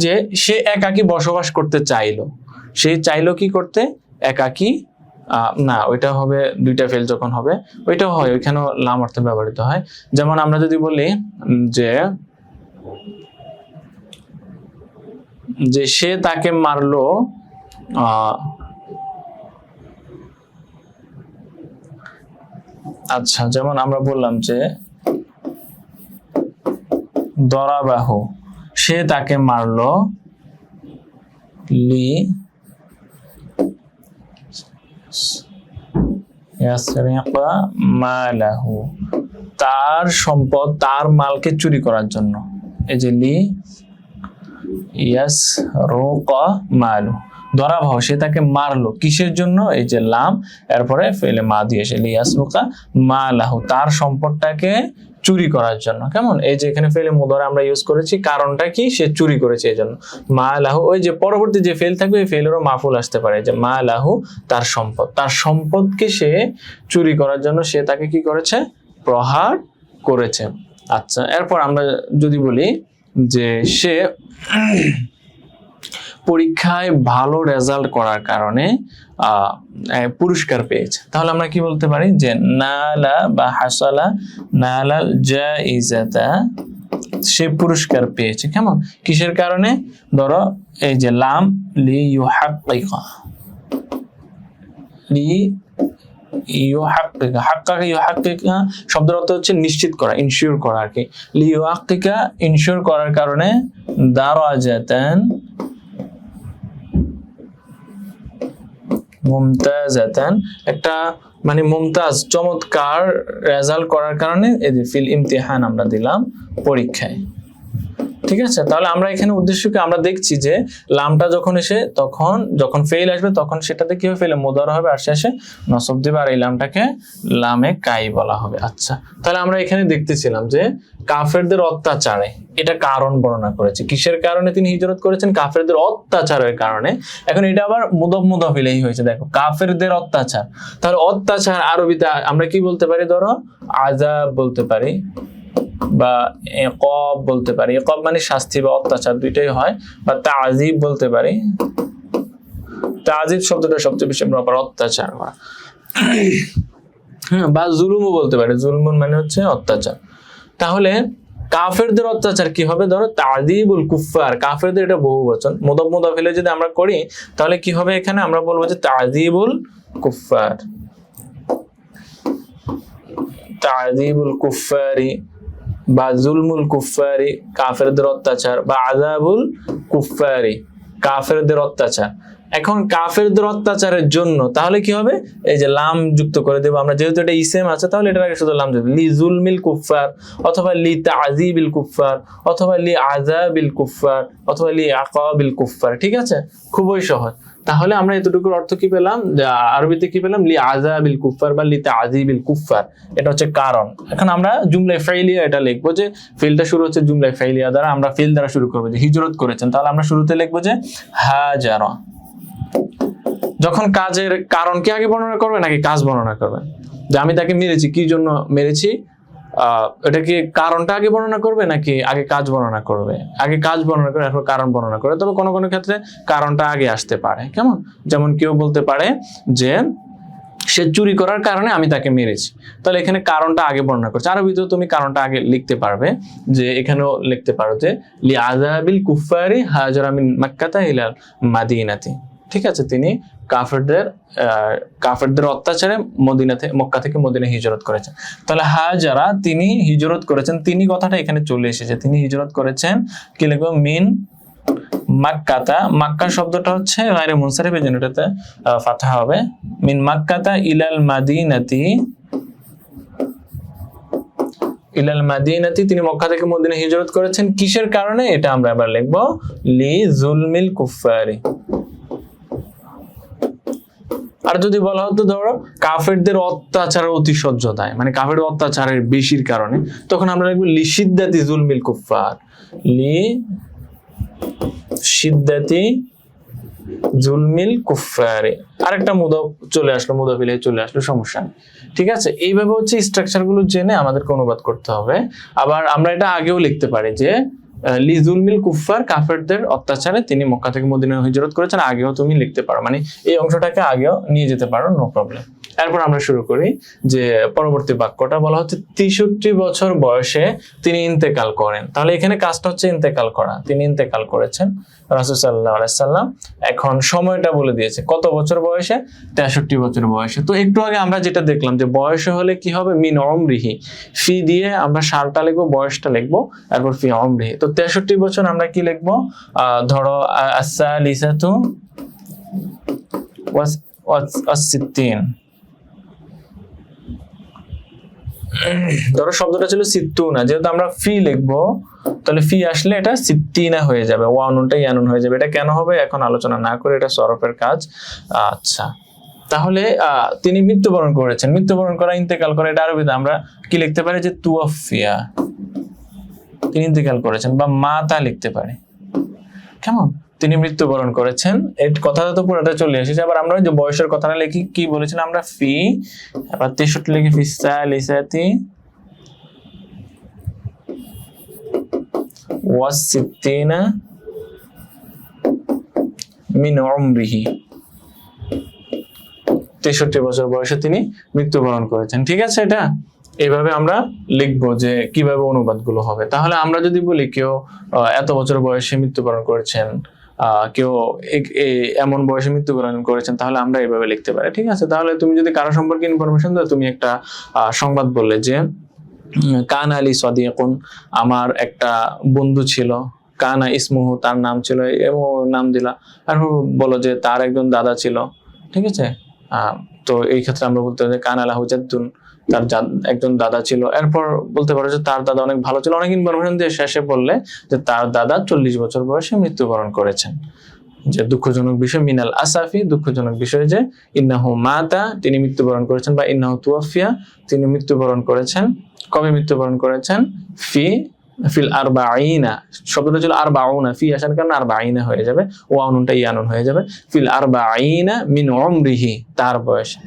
যে সে একাকী বসবাস করতে চাইলো। সে চাইলো কি করতে? একাকী, না, ওইটা হবে দুইটা ফেল যখন হবে, ওইটাও হয়, ওইখানেও লাম অর্থে ব্যবহৃত হয়। যেমন আমরা যদি বলি যে সে তাকে মারলো, আচ্ছা, যেমন আমরা বললাম যে দরাবাহু, সে তাকে মারলো, লি ইয়াসরিকা মালাহু, তার সম্পদ, তার মালকে চুরি করার জন্য। এই যে লি ইয়াসরুকা মালু, দরাবাহ সে তাকে মারলো, কিসের জন্য? এই যে লাম এরপরে ফেলে মা দিয়ে এসে লিয়াসরুকা মা লাহু, তার সম্পদটাকে চুরি করার জন্য। কেমন? এই যে এখানে ফেলে মুদারা আমরা ইউজ করেছি, কারণটা কি? সে চুরি করেছে এই জন্য। মা লাহু, ওই যে পরবর্তী যে ফেল থাকবে এই ফেলেরও মাফুল আসতে পারে, যে মা লাহু তার সম্পদ, তার সম্পদকে সে চুরি করার জন্য সে তাকে কি করেছে? প্রহার করেছে। আচ্ছা, এরপর আমরা যদি বলি যে সে পরীক্ষায় ভালো রেজাল্ট করার কারণে পুরস্কার পেয়েছে, তাহলে আমরা কি বলতে পারি? যে নালা বা হাসালা নালাল জাইজাতা, সে পুরস্কার পেয়েছে। কেমন? কিসের কারণে? ধরো এই যে লাম লি ইউহাক্কিকা, লি ইউহাক্কিকা, হাক্কাকা ইউহাক্কিকা শব্দের অর্থ হচ্ছে নিশ্চিত করা, ইনশিওর করা আর কি। লি ইউহাক্কিকা ইনশিওর করার কারণে দারাজাতান মুমতাজাতান, একটা মানে মুমতাজ চমৎকার রেজাল্ট করার কারণে এই যে ফিল ইমতিহান আমরা দিলাম পরীক্ষায়। ঠিক আছে, তাহলে আমরা এখানে উদ্দেশ্যকে আমরা দেখছি যে লামটা যখন এসে তখন যখন ফেল আসবে তখন সেটাতে কি হবে? ফেলে মুদারা হবে আর শেষে নসব দিবে, আর এই লামটাকে লামে কাই বলা হবে। আচ্ছা, তাহলে আমরা এখানে দেখতেছিলাম যে কাফেরদের অত্যাচারে এটা কারণ বর্ণনা করেছে। কিসের কারণে তিনি হিজরত করেছেন? কাফেরদের অত্যাচারের কারণে। এখন এটা আবার মুদফ ইলাইহি হয়েছে, দেখো কাফেরদের অত্যাচার, তাহলে অত্যাচার আরবিতে আমরা কি বলতে পারি? ধরো আযাব বলতে পারি বা ইকাব বলতে পারি, ইকাব মানে শাস্তি বা অত্যাচার দুইটাই হয়, বা তাযীব বলতে পারি। তাযীব শব্দটা সবচেয়ে বেশি আমরা অত্যাচার করা, হ্যাঁ, বা জুলুমও বলতে পারি, জুলমুন মানে হচ্ছে অত্যাচার। তাহলে কাফেরদের অত্যাচার কি হবে? ধরো তাযীবুল কুফফার, কাফেরদের এটা বহুবচন, মুদাফ ইলাইহি যদি আমরা করি তাহলে কি হবে? এখানে আমরা বলবো যে তাযীবুল কুফফার, তাযীবুল কুফফারি বা জুলমুল কুফফারি কাফেরদের অত্যাচার, বা আযাবুল কুফফারি কাফেরদের অত্যাচার। এখন কাফেরদের অত্যাচারের জন্য তাহলে কি হবে? এই যে লাম যুক্ত করে দেব আমরা, যেহেতু এটা ইসেম আছে তাহলে এটার আগে শুধু লাম যুক্ত, লি জুলমিল কুফফার অথবা লি তাযীবিল কুফফার অথবা লি আযাবিল কুফফার অথবা লি আকাবিল কুফফার। ঠিক আছে, খুবই সহজ। তাহলে আমরা এতটুকুর অর্থ কি পেলাম? আরবিতে কি পেলাম? লি আযাবিল কুফফার বা লি তাযীবিল কুফফার, এটা হচ্ছে কারণ। এখন আমরা জুমলায়ে ফাইলিয়া এটা লিখবো যে ফিলটা শুরু হচ্ছে জুমলায়ে ফাইলিয়া দ্বারা, আমরা ফিল দ্বারা শুরু করবো যে হিজরত করেছেন, তাহলে আমরা শুরুতে লিখবো যে হাজারা। যখন কাজের কারণ কি আগে বর্ণনা করবে নাকি কাজ বর্ণনা করবে? যে আমি তাকে মেরেছি, কি জন্য মেরেছি, এটা কি কারণটা আগে বর্ণনা করবে নাকি আগে কাজ বর্ণনা করবে? আগে কাজ বর্ণনা করে এরপর কারণ বর্ণনা করে। তবে কোনো কোনো ক্ষেত্রে কারণটা আগে আসতে পারে। কেমন? যেমন কেউ বলতে পারে যে সে চুরি করার কারণে আমি তাকে মেরেছি, তাহলে এখানে কারণটা আগে বর্ণনা করছে। আরবিতেও তুমি কারণটা আগে লিখতে পারবে, যে এখানেও লিখতে পারো যে লি আযাবিল কুফফারি হাজারা মিন মাক্কাতা ইলাল মাদিনাতি। ঠিক আছে, তিনি কাফেরদের অত্যাচারে মক্কা থেকে মদিনা হিজরত করেছেন। তাহলে হাজারা তিনি হিজরত করেছেন, তিনি কথাটা এখানে চলে এসেছে, তিনি হিজরত করেছেন কি লিখবো? মিন মাক্কাতা, মাক্কা শব্দটা হচ্ছে গায়রে মুনসারিফ, এজন্য এটাতে ফাতহা হবে। মিন মাক্কাতা ইলাল মাদিনাতি, ইলাল মাদিনাতি তিনি মক্কা থেকে মদিনা হিজরত করেছেন কিসের কারণে? এটা আমরা এবার লিখবো লি জুলমিল কুফফারি। আর যদি বলা হতো ধরো কাফেরদের অত্যাচারের অতিশয্যতায়, মানে কাফের অত্যাচারের বেশির কারণে, তখন আমরা লিখবো লি শিদ্দাতি জুলমিল কুফফার, লি শিদ্দাতি জুলমিল কুফফারি। আরেকটা মুদাফ চলে আসলো, মুদাফ ইলাইহি চলে আসলো, সমস্যা নেই। ঠিক আছে, এইভাবে হচ্ছে স্ট্রাকচার গুলো জেনে আমাদেরকে অনুবাদ করতে হবে। আবার আমরা এটা আগেও লিখতে পারি যে লি জুলমিল কুফফার, কাফেরদের অত্যাচারে তিনি মক্কা থেকে মদিনা হিজরত করেছেন, আগেও তুমি লিখতে পারো, মানে এই অংশটাকে আগেও নিয়ে যেতে পারো, নো প্রবলেম। এরপর আমরা শুরু করি যে পরবর্তী বাক্যটা বলা হচ্ছে 63 বছর বয়সে তিনি ইন্তেকাল করেন। তাহলে এখানে কাজটা হচ্ছে ইন্তেকাল করা, তিনি ইন্তেকাল করেছেন রাসূল সাল্লাল্লাহু আলাইহি সাল্লাম। এখন সময়টা বলে দিয়েছে কত বছর বয়সে? 63 বছর বয়সে। তো একটু আগে আমরা যেটা দেখলাম যে বয়সে হলে কি হবে? মিন উমরিহি, ফি দিয়ে আমরা সালটা লিখবো, বয়সটা লিখবো, তারপর ফি উমরিহি। তো 63 বছর আমরা কি লিখবো? ধরো আস-সালিসাতু ওয়াস-সিত্তিন, ধরো শব্দটা ছিল সিত্তুনা, যেহেতু আমরা ফি লিখবো তাহলে ফি আসলে এটা সিত্তিনা হয়ে যাবে, ওয়ানুনটা ইয়ানুন হয়ে যাবে। এটা কেন হবে এখন আলোচনা না করে, এটা সরফের কাজ। আচ্ছা, তাহলে তিনি মৃত্যুবরণ করেছেন। মৃত্যুবরণ করা, ইন্তেকাল করা, এটা আরবিতে আমরা কি লিখতে পারি যে তুয়াফিয়া, তিনি ইন্তেকাল করেছেন, বা মাতা লিখতে পারি। কেমন? তিনি মৃত্যুবরণ করেছেন, এই কথাটা তো পুরোটা চলে এসেছে। আবার আমরা যে বয়সের কথাটা লিখি, কি বলেছিলাম আমরা? ফি, আবার 63 লিখি ফিসা লিসাতি ওয়াসিত্তিনা মিন উমরিহি, 63 বছর বয়সে তিনি মৃত্যুবরণ করেছেন। ঠিক আছে, এটা এইভাবে আমরা লিখবো যে কিভাবে অনুবাদগুলো হবে। তাহলে আমরা যদি বলি কেউ এত বছর বয়সে মৃত্যুবরণ করেছেন, কেউ এমন বয়সে মৃত্যুবরণ করেছেন, তাহলে আমরা এইভাবে লিখতে পারি। ঠিক আছে, তাহলে তুমি যদি কারো সম্পর্কে ইনফরমেশন দাও, তুমি একটা সংবাদ বললে যে কান আলী সদিকুন, আমার একটা বন্ধু ছিল, কানা ইসমুহু, তার নাম ছিল, এবং নাম দিলা। আর বলো যে তার একজন দাদা ছিল। ঠিক আছে, তো এই ক্ষেত্রে আমরা বলতে পারি কান আলা হুজাদ্দুন, তার একজন দাদা ছিল। এরপর বলতে পারো যে তার দাদা অনেক ভালো ছিল, অনেক ইনফরমেশন দিয়ে শেষে বললে যে তার দাদা 40 বছর বয়সে মৃত্যুবরণ করেছেন। যে দুঃখজনক বিষয়, মিনাল আসাফি, দুঃখজনক বিষয় যে ইন্নাহু মাতা, তিনি মৃত্যুবরণ করেছেন, বা ইন্নাহু তুয়াফিয়া, তিনি মৃত্যুবরণ করেছেন। কবে মৃত্যুবরণ করেছেন? ফিল আরবাঈনা, শব্দটা ছিল আরবাউনা, ফি আসার কারণে আরবাঈনা হয়ে যাবে, ওয়ানুনটা ইয়ানুন হয়ে যাবে। ফিল আরবাঈনা মিন উমরিহি, তার বয়সে।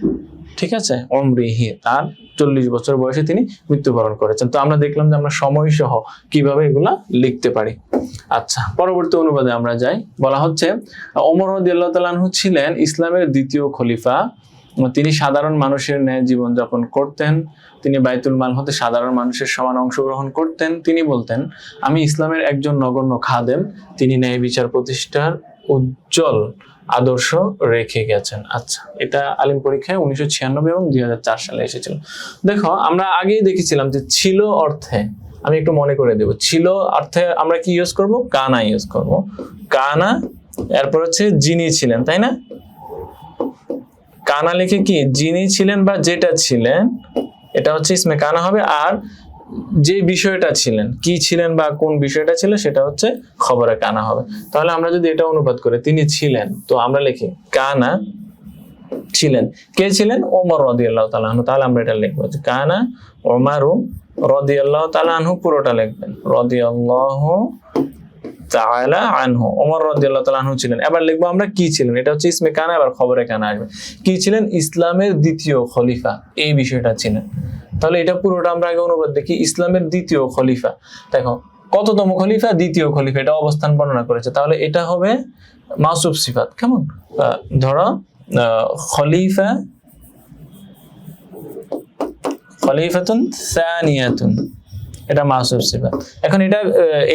ঠিক আছে, উমরিহি, তার 40 বছর বয়সে তিনি মৃত্যুবরণ করেছেন। তো আমরা দেখলাম যে আমরা সময় সহ কিভাবে এগুলা লিখতে পারি। আচ্ছা, পরবর্তী অনুবাদে আমরা যাই। বলা হচ্ছে ওমর রাদিয়াল্লাহু তাআলা আনহু ছিলেন ইসলামের দ্বিতীয় খলিফা। তিনি সাধারণ মানুষের ন্যায় জীবনযাপন করতেন। তিনি বাইতুল মাল হতে সাধারণ মানুষের সমান অংশগ্রহণ করতেন। তিনি বলতেন, আমি ইসলামের একজন নগণ্য খাদেম। তিনি ন্যায় বিচার প্রতিষ্ঠার উজ্জ্বল আদর্শ রেখে গেছেন। আচ্ছা, এটা আলিম পরীক্ষায় 1996 এবং 2004 সালে এসেছিল। দেখো, আমরা আগেই দেখেছিলাম যে ছিল অর্থে, আমি একটু মনে করে দেব, ছিল অর্থে আমরা কি ইউজ করব? কানা ইউজ করব। কানা, এরপর হচ্ছে যিনি ছিলেন, তাই না? কানা লিখে কি যিনি ছিলেন বা যেটা ছিলেন, এটা হচ্ছে ইসমে কানা হবে। আর যে বিষয়টা ছিলেন, কি ছিলেন বা কোন বিষয়টা ছিল, সেটা হচ্ছে খবরে কানা হবে। তাহলে আমরা যদি এটা অনুবাদ করে তিনি ছিলেন, তো আমরা লিখি কানা ছিলেন। কে ছিলেন? ওমর রাদিয়াল্লাহু তাআলা আনহু। তাহলে আমরা এটা লিখবো যে কানা ওমরু রাদিয়াল্লাহু তাআলা আনহু, পুরোটা লিখবেন রাদিয়াল্লাহু তাআলা আনহু, ওমর রাদিয়াল্লাহু তাআলা আনহু ছিলেন। এবার লিখবো আমরা কি ছিলেন, এটা হচ্ছে ইসমে কানা, এবার খবরে কানা আসবে। কি ছিলেন? ইসলামের দ্বিতীয় খলিফা, এই বিষয়টা ছিলেন। তাহলে এটা পুরোটা আমরা আগে অনুবাদ দেখি, ইসলামের দ্বিতীয় খলিফা। দেখো, কততম খলিফা? দ্বিতীয় খলিফা, এটা অবস্থান বর্ণনা করেছে। তাহলে এটা হবে মাউসুফ সিফাত। কেমন? ধরো খলিফা, খলিফাতুন সানিয়াতুন, এটা মাউসুফ সিফাত। এখন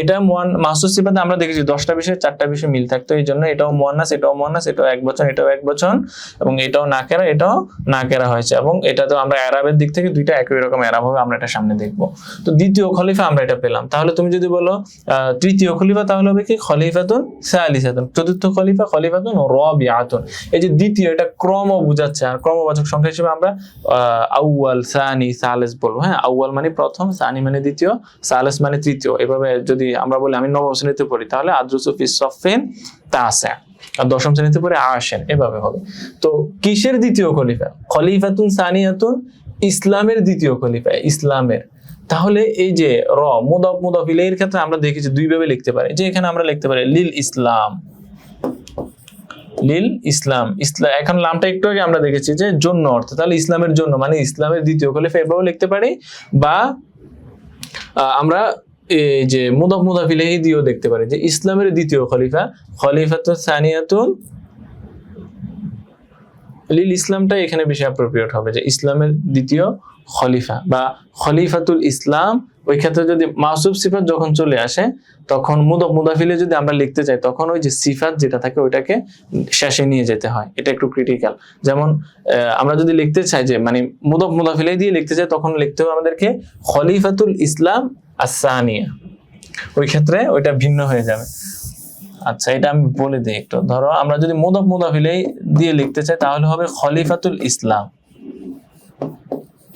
এটা মাউসুফ সিফাতে আমরা দেখেছি 10টা বিষয় 4টা বিষয় মিল থাকতো, এই জন্য এটাও মুয়ান্নাস, এটাও মুয়ান্নাস, এটাও একবচন, এটাও একবচন, এবং এটাও নাকেরা, এটাও নাকেরা হয়েছে। এবং এটা তো আমরা এরাবের দিক থেকে দুইটা একই রকম এরাব হবে, আমরা এটা সামনে দেখবো। তো দ্বিতীয় খলিফা আমরা এটা পেলাম। তাহলে তুমি যদি বলো তৃতীয় খলিফা, তাহলে হবে কি খলিফাতুন সালিসাতুন। চতুর্থ খলিফা খলিফাতুন রাবিআতুন। এই যে দ্বিতীয়, এটা ক্রম বোঝাচ্ছে, আর ক্রমবাচক সংখ্যা হিসেবে আমরা আউয়াল, সানি, সালিস বলবো। হ্যাঁ, আউয়াল মানে প্রথম, সানি মানে দ্বিতীয়, সালিস মানে তৃতীয়। এভাবে যদি আমরা বলি আমি নবম শ্রেণীতে পড়ি, তাহলে আদ্রুসু ফি সফিন তাসা, আর দশম শ্রেণীতে পড়ে আসেন, এভাবে হবে। তো কিসের দ্বিতীয় খলিফা? খলিফাতুন সানিয়াতুন, ইসলামের দ্বিতীয় খলিফা, ইসলামের। তাহলে এই যে মুদাফ মুদাফ ইলাইহির ক্ষেত্রে আমরা দেখেছি দুইভাবে লিখতে পারি। যে এখানে আমরা লিখতে পারি লিল ইসলাম, লিল ইসলাম, ইসলাম। এখন নামটা একটু আগে আমরা দেখেছি যে জন্য অর্থে, তাহলে ইসলামের জন্য মানে ইসলামের দ্বিতীয় খলিফা, এভাবে লিখতে পারি। বা আমরা এই যে মুদাফ মুদাফ ইলাইহি দিয়েও দেখতে পারি যে ইসলামের দ্বিতীয় খলিফা, খলিফাতুন সানিয়াতুন লিল ইসলামটা এখানে বেশি অ্যাপ্রোপ্রিয়েট হবে, যে ইসলামের দ্বিতীয় খলিফা বা খলিফাতুল ইসলাম। ওই ক্ষেত্রে যদি মাউসুফ সিফাত যখন চলে আসে, তখন মুদাফ মুদাফিলে যদি আমরা লিখতে চাই, তখন ওই যে সিফাত যেটা থাকে ওইটাকে শেষে নিয়ে যেতে হয়। এটা একটু ক্রিটিক্যাল। যেমন আমরা যদি লিখতে চাই যে মানে মুদাফ মুদাফিলে দিয়ে লিখতে চাই, তখন লিখতে হবে আমাদেরকে খলিফাতুল ইসলাম আস-সানিয়া। ওই ক্ষেত্রে ওইটা ভিন্ন হয়ে যাবে। আচ্ছা, এটা আমি বলে দিই একটু। ধরো আমরা যদি মুদাফ মুদাফিলে দিয়ে লিখতে চাই, তাহলে হবে খলিফাতুল ইসলাম,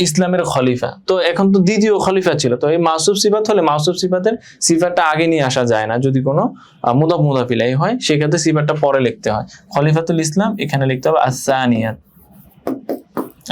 ইসলামের খলিফা। তো এখন তো দ্বিতীয় খলিফা ছিল, তো এই মাউসুফ সিফাত হলে মাউসুফ সিফাতের সিফাতটা আগে নিয়ে আসা যায় না, যদি কোনো মুদাফ মুদাফ ইলাইহি হয় সেক্ষেত্রে সিফাতটা পরে লিখতে হয়। খলিফাতুল ইসলাম এখানে লিখতে হবে আস-সানিয়াত।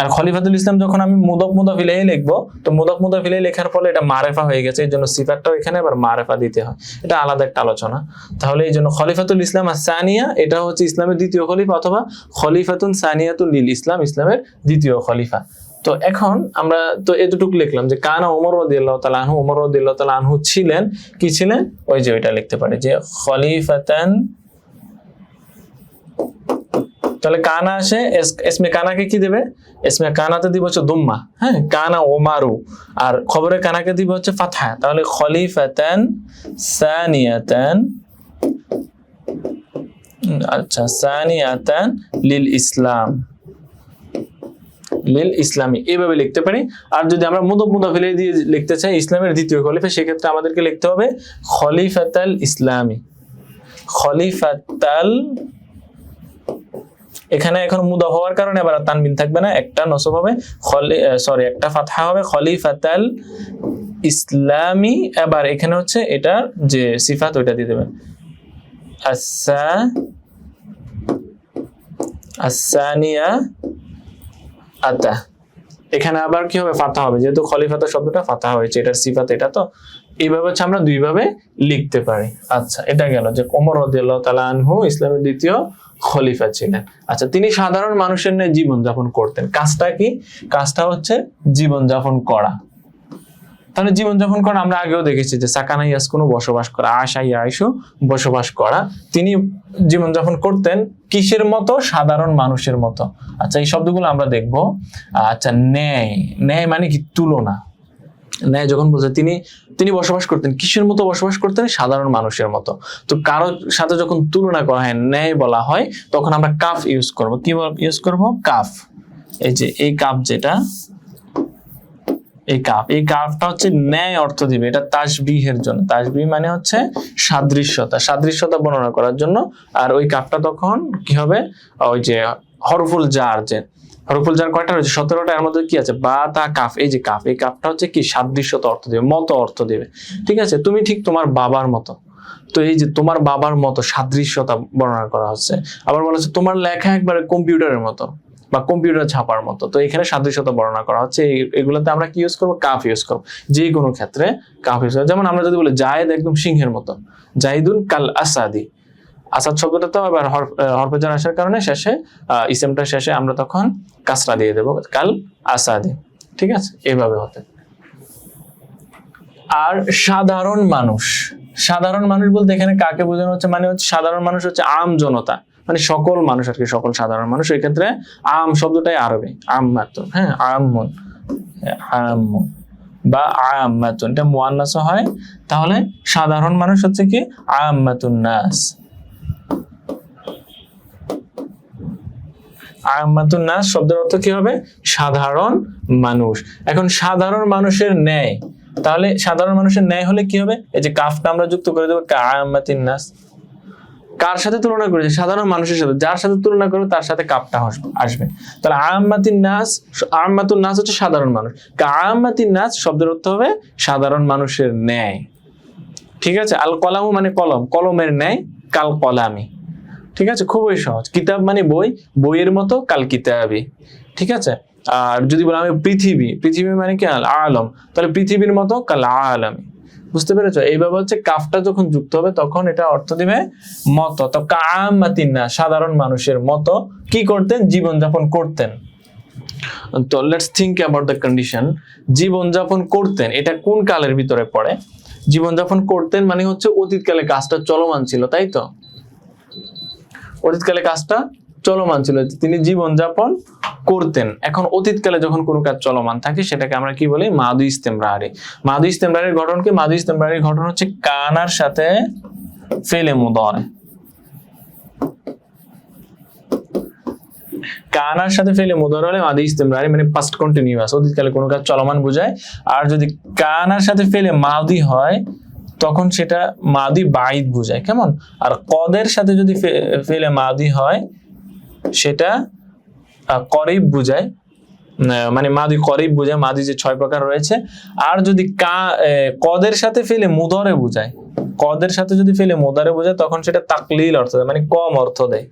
আর খলিফাতুল ইসলাম যখন আমি মুদাফ মুদাফ ইলাইহি লিখবো, তো মুদাফ মুদাফ ইলাইহি লেখার ফলে এটা মারেফা হয়ে গেছে, এই জন্য সিফাতটাও এখানে আবার মারেফা দিতে হয়, এটা আলাদা একটা আলোচনা। তাহলে এই জন্য খলিফাতুল ইসলাম আস-সানিয়া এটা হচ্ছে ইসলামের দ্বিতীয় খলিফা, অথবা খলিফাতুন সানিয়াতুল লিল ইসলাম, ইসলামের দ্বিতীয় খলিফা। তো এখন আমরা তো এতটুকু লিখলাম যে কানা ওমর রাদিয়াল্লাহু তাআলা আনহু, ওমর রাদিয়াল্লাহু তাআলা আনহু ছিলেন, কি ছিলেন, ওই যে ওইটা লিখতে পারি যে খলিফাতান। তাহলে কানা আসে, ইসমে কানাকে কি দেবে, ইসমে কানাতে দিব হচ্ছে দুম্মা, হ্যাঁ, কানা ওমারু, আর খবরের কানাকে দিব হচ্ছে ফাতহা। তাহলে খলিফাতান সানিয়াতান, আচ্ছা, সানিয়াতান লিল ইসলাম, লিল ইসলামী, এইভাবে লিখতে পারি। আর যদি আমরা মুদাফ মুদাফ ইলাইহি দিয়ে লিখতে চাই ইসলামের দ্বিতীয় খলিফা, সেক্ষেত্রে আমাদেরকে লিখতে হবে খলিফাতাল ইসলামী, খলিফাতাল, এখানে এখন মুদাফ হওয়ার কারণে আবার তানবিন থাকবে না, একটা নসব হবে, একটা ফাতহা হবে, খলিফাতাল ইসলামী। এবার এখানে হচ্ছে এটা যে সিফাত ওইটা দিয়ে দেবে আস-সানিয়া আতা, এখানে আবার কি হবে, ফাতহা হবে, যেহেতু খলিফাত শব্দটা ফাতহা হয়েছে, এটার সিফাত এটা। তো এইভাবে হচ্ছে আমরা দুইভাবে লিখতে পারি। আচ্ছা, এটা গেল যে ওমর রাদিয়াল্লাহু তাআলা আনহু ইসলামের দ্বিতীয় খলিফা ছিলেন। আচ্ছা, তিনি সাধারণ মানুষের ন্যায় জীবন যাপন করতেন। কাজটা কি, কাজটা হচ্ছে জীবন যাপন করা। তাহলে জীবন যাপন করা আমরা আগেও দেখেছি যে সাকানা ইয়াসকুনু বসবাস করা, আশা ইয়াইশু বসবাস করা। তিনি জীবন যাপন করতেন কিসের মতো, সাধারণ মানুষের মতো। আচ্ছা, এই শব্দগুলো আমরা দেখবো। আচ্ছা, ন্যায়, ন্যায় মানে কি, তুলনা। ন্যায় যখন বলছে তিনি বসবাস করতেন কিসের মতো, বসবাস করতেন সাধারণ মানুষের মতো। তো কারোর সাথে যখন তুলনা করা হয়, ন্যায় বলা হয়, তখন আমরা কাফ ইউজ করব। কি ইউজ করব, কাফ। এই যে এই কাফ, যেটা এই কাফটা হচ্ছে ন্যায় অর্থ দিবে, এটা তাশবিহের জন্য। তাশবিহ মানে হচ্ছে সাদৃশ্যতা বর্ণনা করার জন্য। আর ওই কাফটা তখন কি হবে, ওই যে হরফুল জার, যে হরফুল জার কয়টা রয়েছে, 17টা, এর মধ্যে কি আছে, বা তা কাফ, এই যে কাফ, এই কাফটা হচ্ছে কি, সাদৃশ্যতা অর্থ দিবে, মতো অর্থ দিবে। ঠিক আছে, তুমি ঠিক তোমার বাবার মতো। তো এই যে তোমার বাবার মতো সাদৃশ্যতা বর্ণনা করা হচ্ছে। আবার বলা হচ্ছে তোমার লেখা একবারে কম্পিউটারের মতো বা কম্পিউটার ছাপার মতো। তো এখানে সাদৃশ্যতা বর্ণনা করা হচ্ছে। এগুলোতে আমরা কি ইউজ করবো, কাফ ইউজ করবো। যে কোনো ক্ষেত্রে কাফ ইউজ করবো। যেমন আমরা যদি বলি জায়েদ একদম সিংহের মতো, জাহিদুন কাল আসাদি, আসাদ শব্দটা তো আবার হরফে জার আসার কারণে শেষে ইসেমটা শেষে আমরা তখন কাসরা দিয়ে দেবো, কাল আসাদি। ঠিক আছে, এইভাবে হতে। আর সাধারণ মানুষ বলতে এখানে কাকে বোঝানো হচ্ছে, মানে হচ্ছে সাধারণ মানুষ হচ্ছে আম জনতা, মানে সকল মানুষ আর কি, সকল সাধারণ মানুষ। এই ক্ষেত্রে আম শব্দটাই আরবি, আম্মাতুন, হ্যাঁ, আমুন বা আম্মাতুন, এটা মুয়ান্নাস হয়। তাহলে সাধারণ মানুষ হচ্ছে কি, আম্মাতুন নাস। আম্মাতুন নাস শব্দের অর্থ কি হবে, সাধারণ মানুষ। এখন সাধারণ মানুষের ন্যায়, তাহলে সাধারণ মানুষের ন্যায় হলে কি হবে, এই যে কাফটা আমরা যুক্ত করে দেবো, কাআম্মাতিন নাস। কার সাথে তুলনা করেছে, সাধারণ মানুষের সাথে, যার সাথে তুলনা করবে তার সাথে কাফটা আসবে। তাহলে আম্মাতিন নাস, আম্মাতুন নাস হচ্ছে সাধারণ মানুষ, কাআম্মাতিন নাস শব্দের অর্থ হবে সাধারণ মানুষের ন্যায়। ঠিক আছে, আল কলামু মানে কলম, কলমের ন্যায়, কাল কলামি। ঠিক আছে, খুবই সহজ। কিতাব মানে বই, বইয়ের মতো, কাল কিতাবি। ঠিক আছে, আর যদি বলি আমি পৃথিবী মানে কি, আল আলম, তাহলে পৃথিবীর মতো, কাল আলামি। বুঝতে পেরেছো? এইভাবে হচ্ছে কাফটা যখন যুক্ত হবে তখন এটা অর্থ দিবে মতো। তো কাআম্মাতিন নাস, সাধারণ মানুষের মতো কি করতেন, জীবনযাপন করতেন। তো let's think about the condition. জীবনযাপন করতেন, এটা কোন কালের ভিতরে পড়ে? জীবনযাপন করতেন মানে হচ্ছে অতীতকালে কাজটা চলমান ছিল, তাই তো? অতীতকালে কাজটা চলমান ছিল, তিনি জীবনযাপন করতেন। এখন অতীতকালে যখন কোনো কাজ চলমান থাকে সেটাকে আমরা কি বলি, মাদি ইস্তেমরারি। মাদি ইস্তেমরারির গঠন কি? মাদি ইস্তেমরারির গঠন হচ্ছে কানার সাথে ফেলে মুদারে। কানার সাথে ফেলে মুদারে হলে মাদি ইস্তেমরারি, মানে পাস্ট কন্টিনিউয়াস, অতীতকালে কোনো কাজ চলমান বোঝায়। আর যদি কানার সাথে ফেলে মাদি হয় তখন সেটা মাদি বাইদ বোঝায়। কেমন? আর কদের সাথে যদি ফেলে মাদি হয় সেটা করিব বোঝায়। মানে মাদি করিব বোঝায়, মাদি যে 6 প্রকার রয়েছে। আর যদি কদের সাথে ফেলে মুদরে বোঝায়, কদের সাথে যদি ফেলে মুদরে বোঝায় তখন সেটা তাকলিল অর্থ দেয়, মানে কম অর্থ দেয়,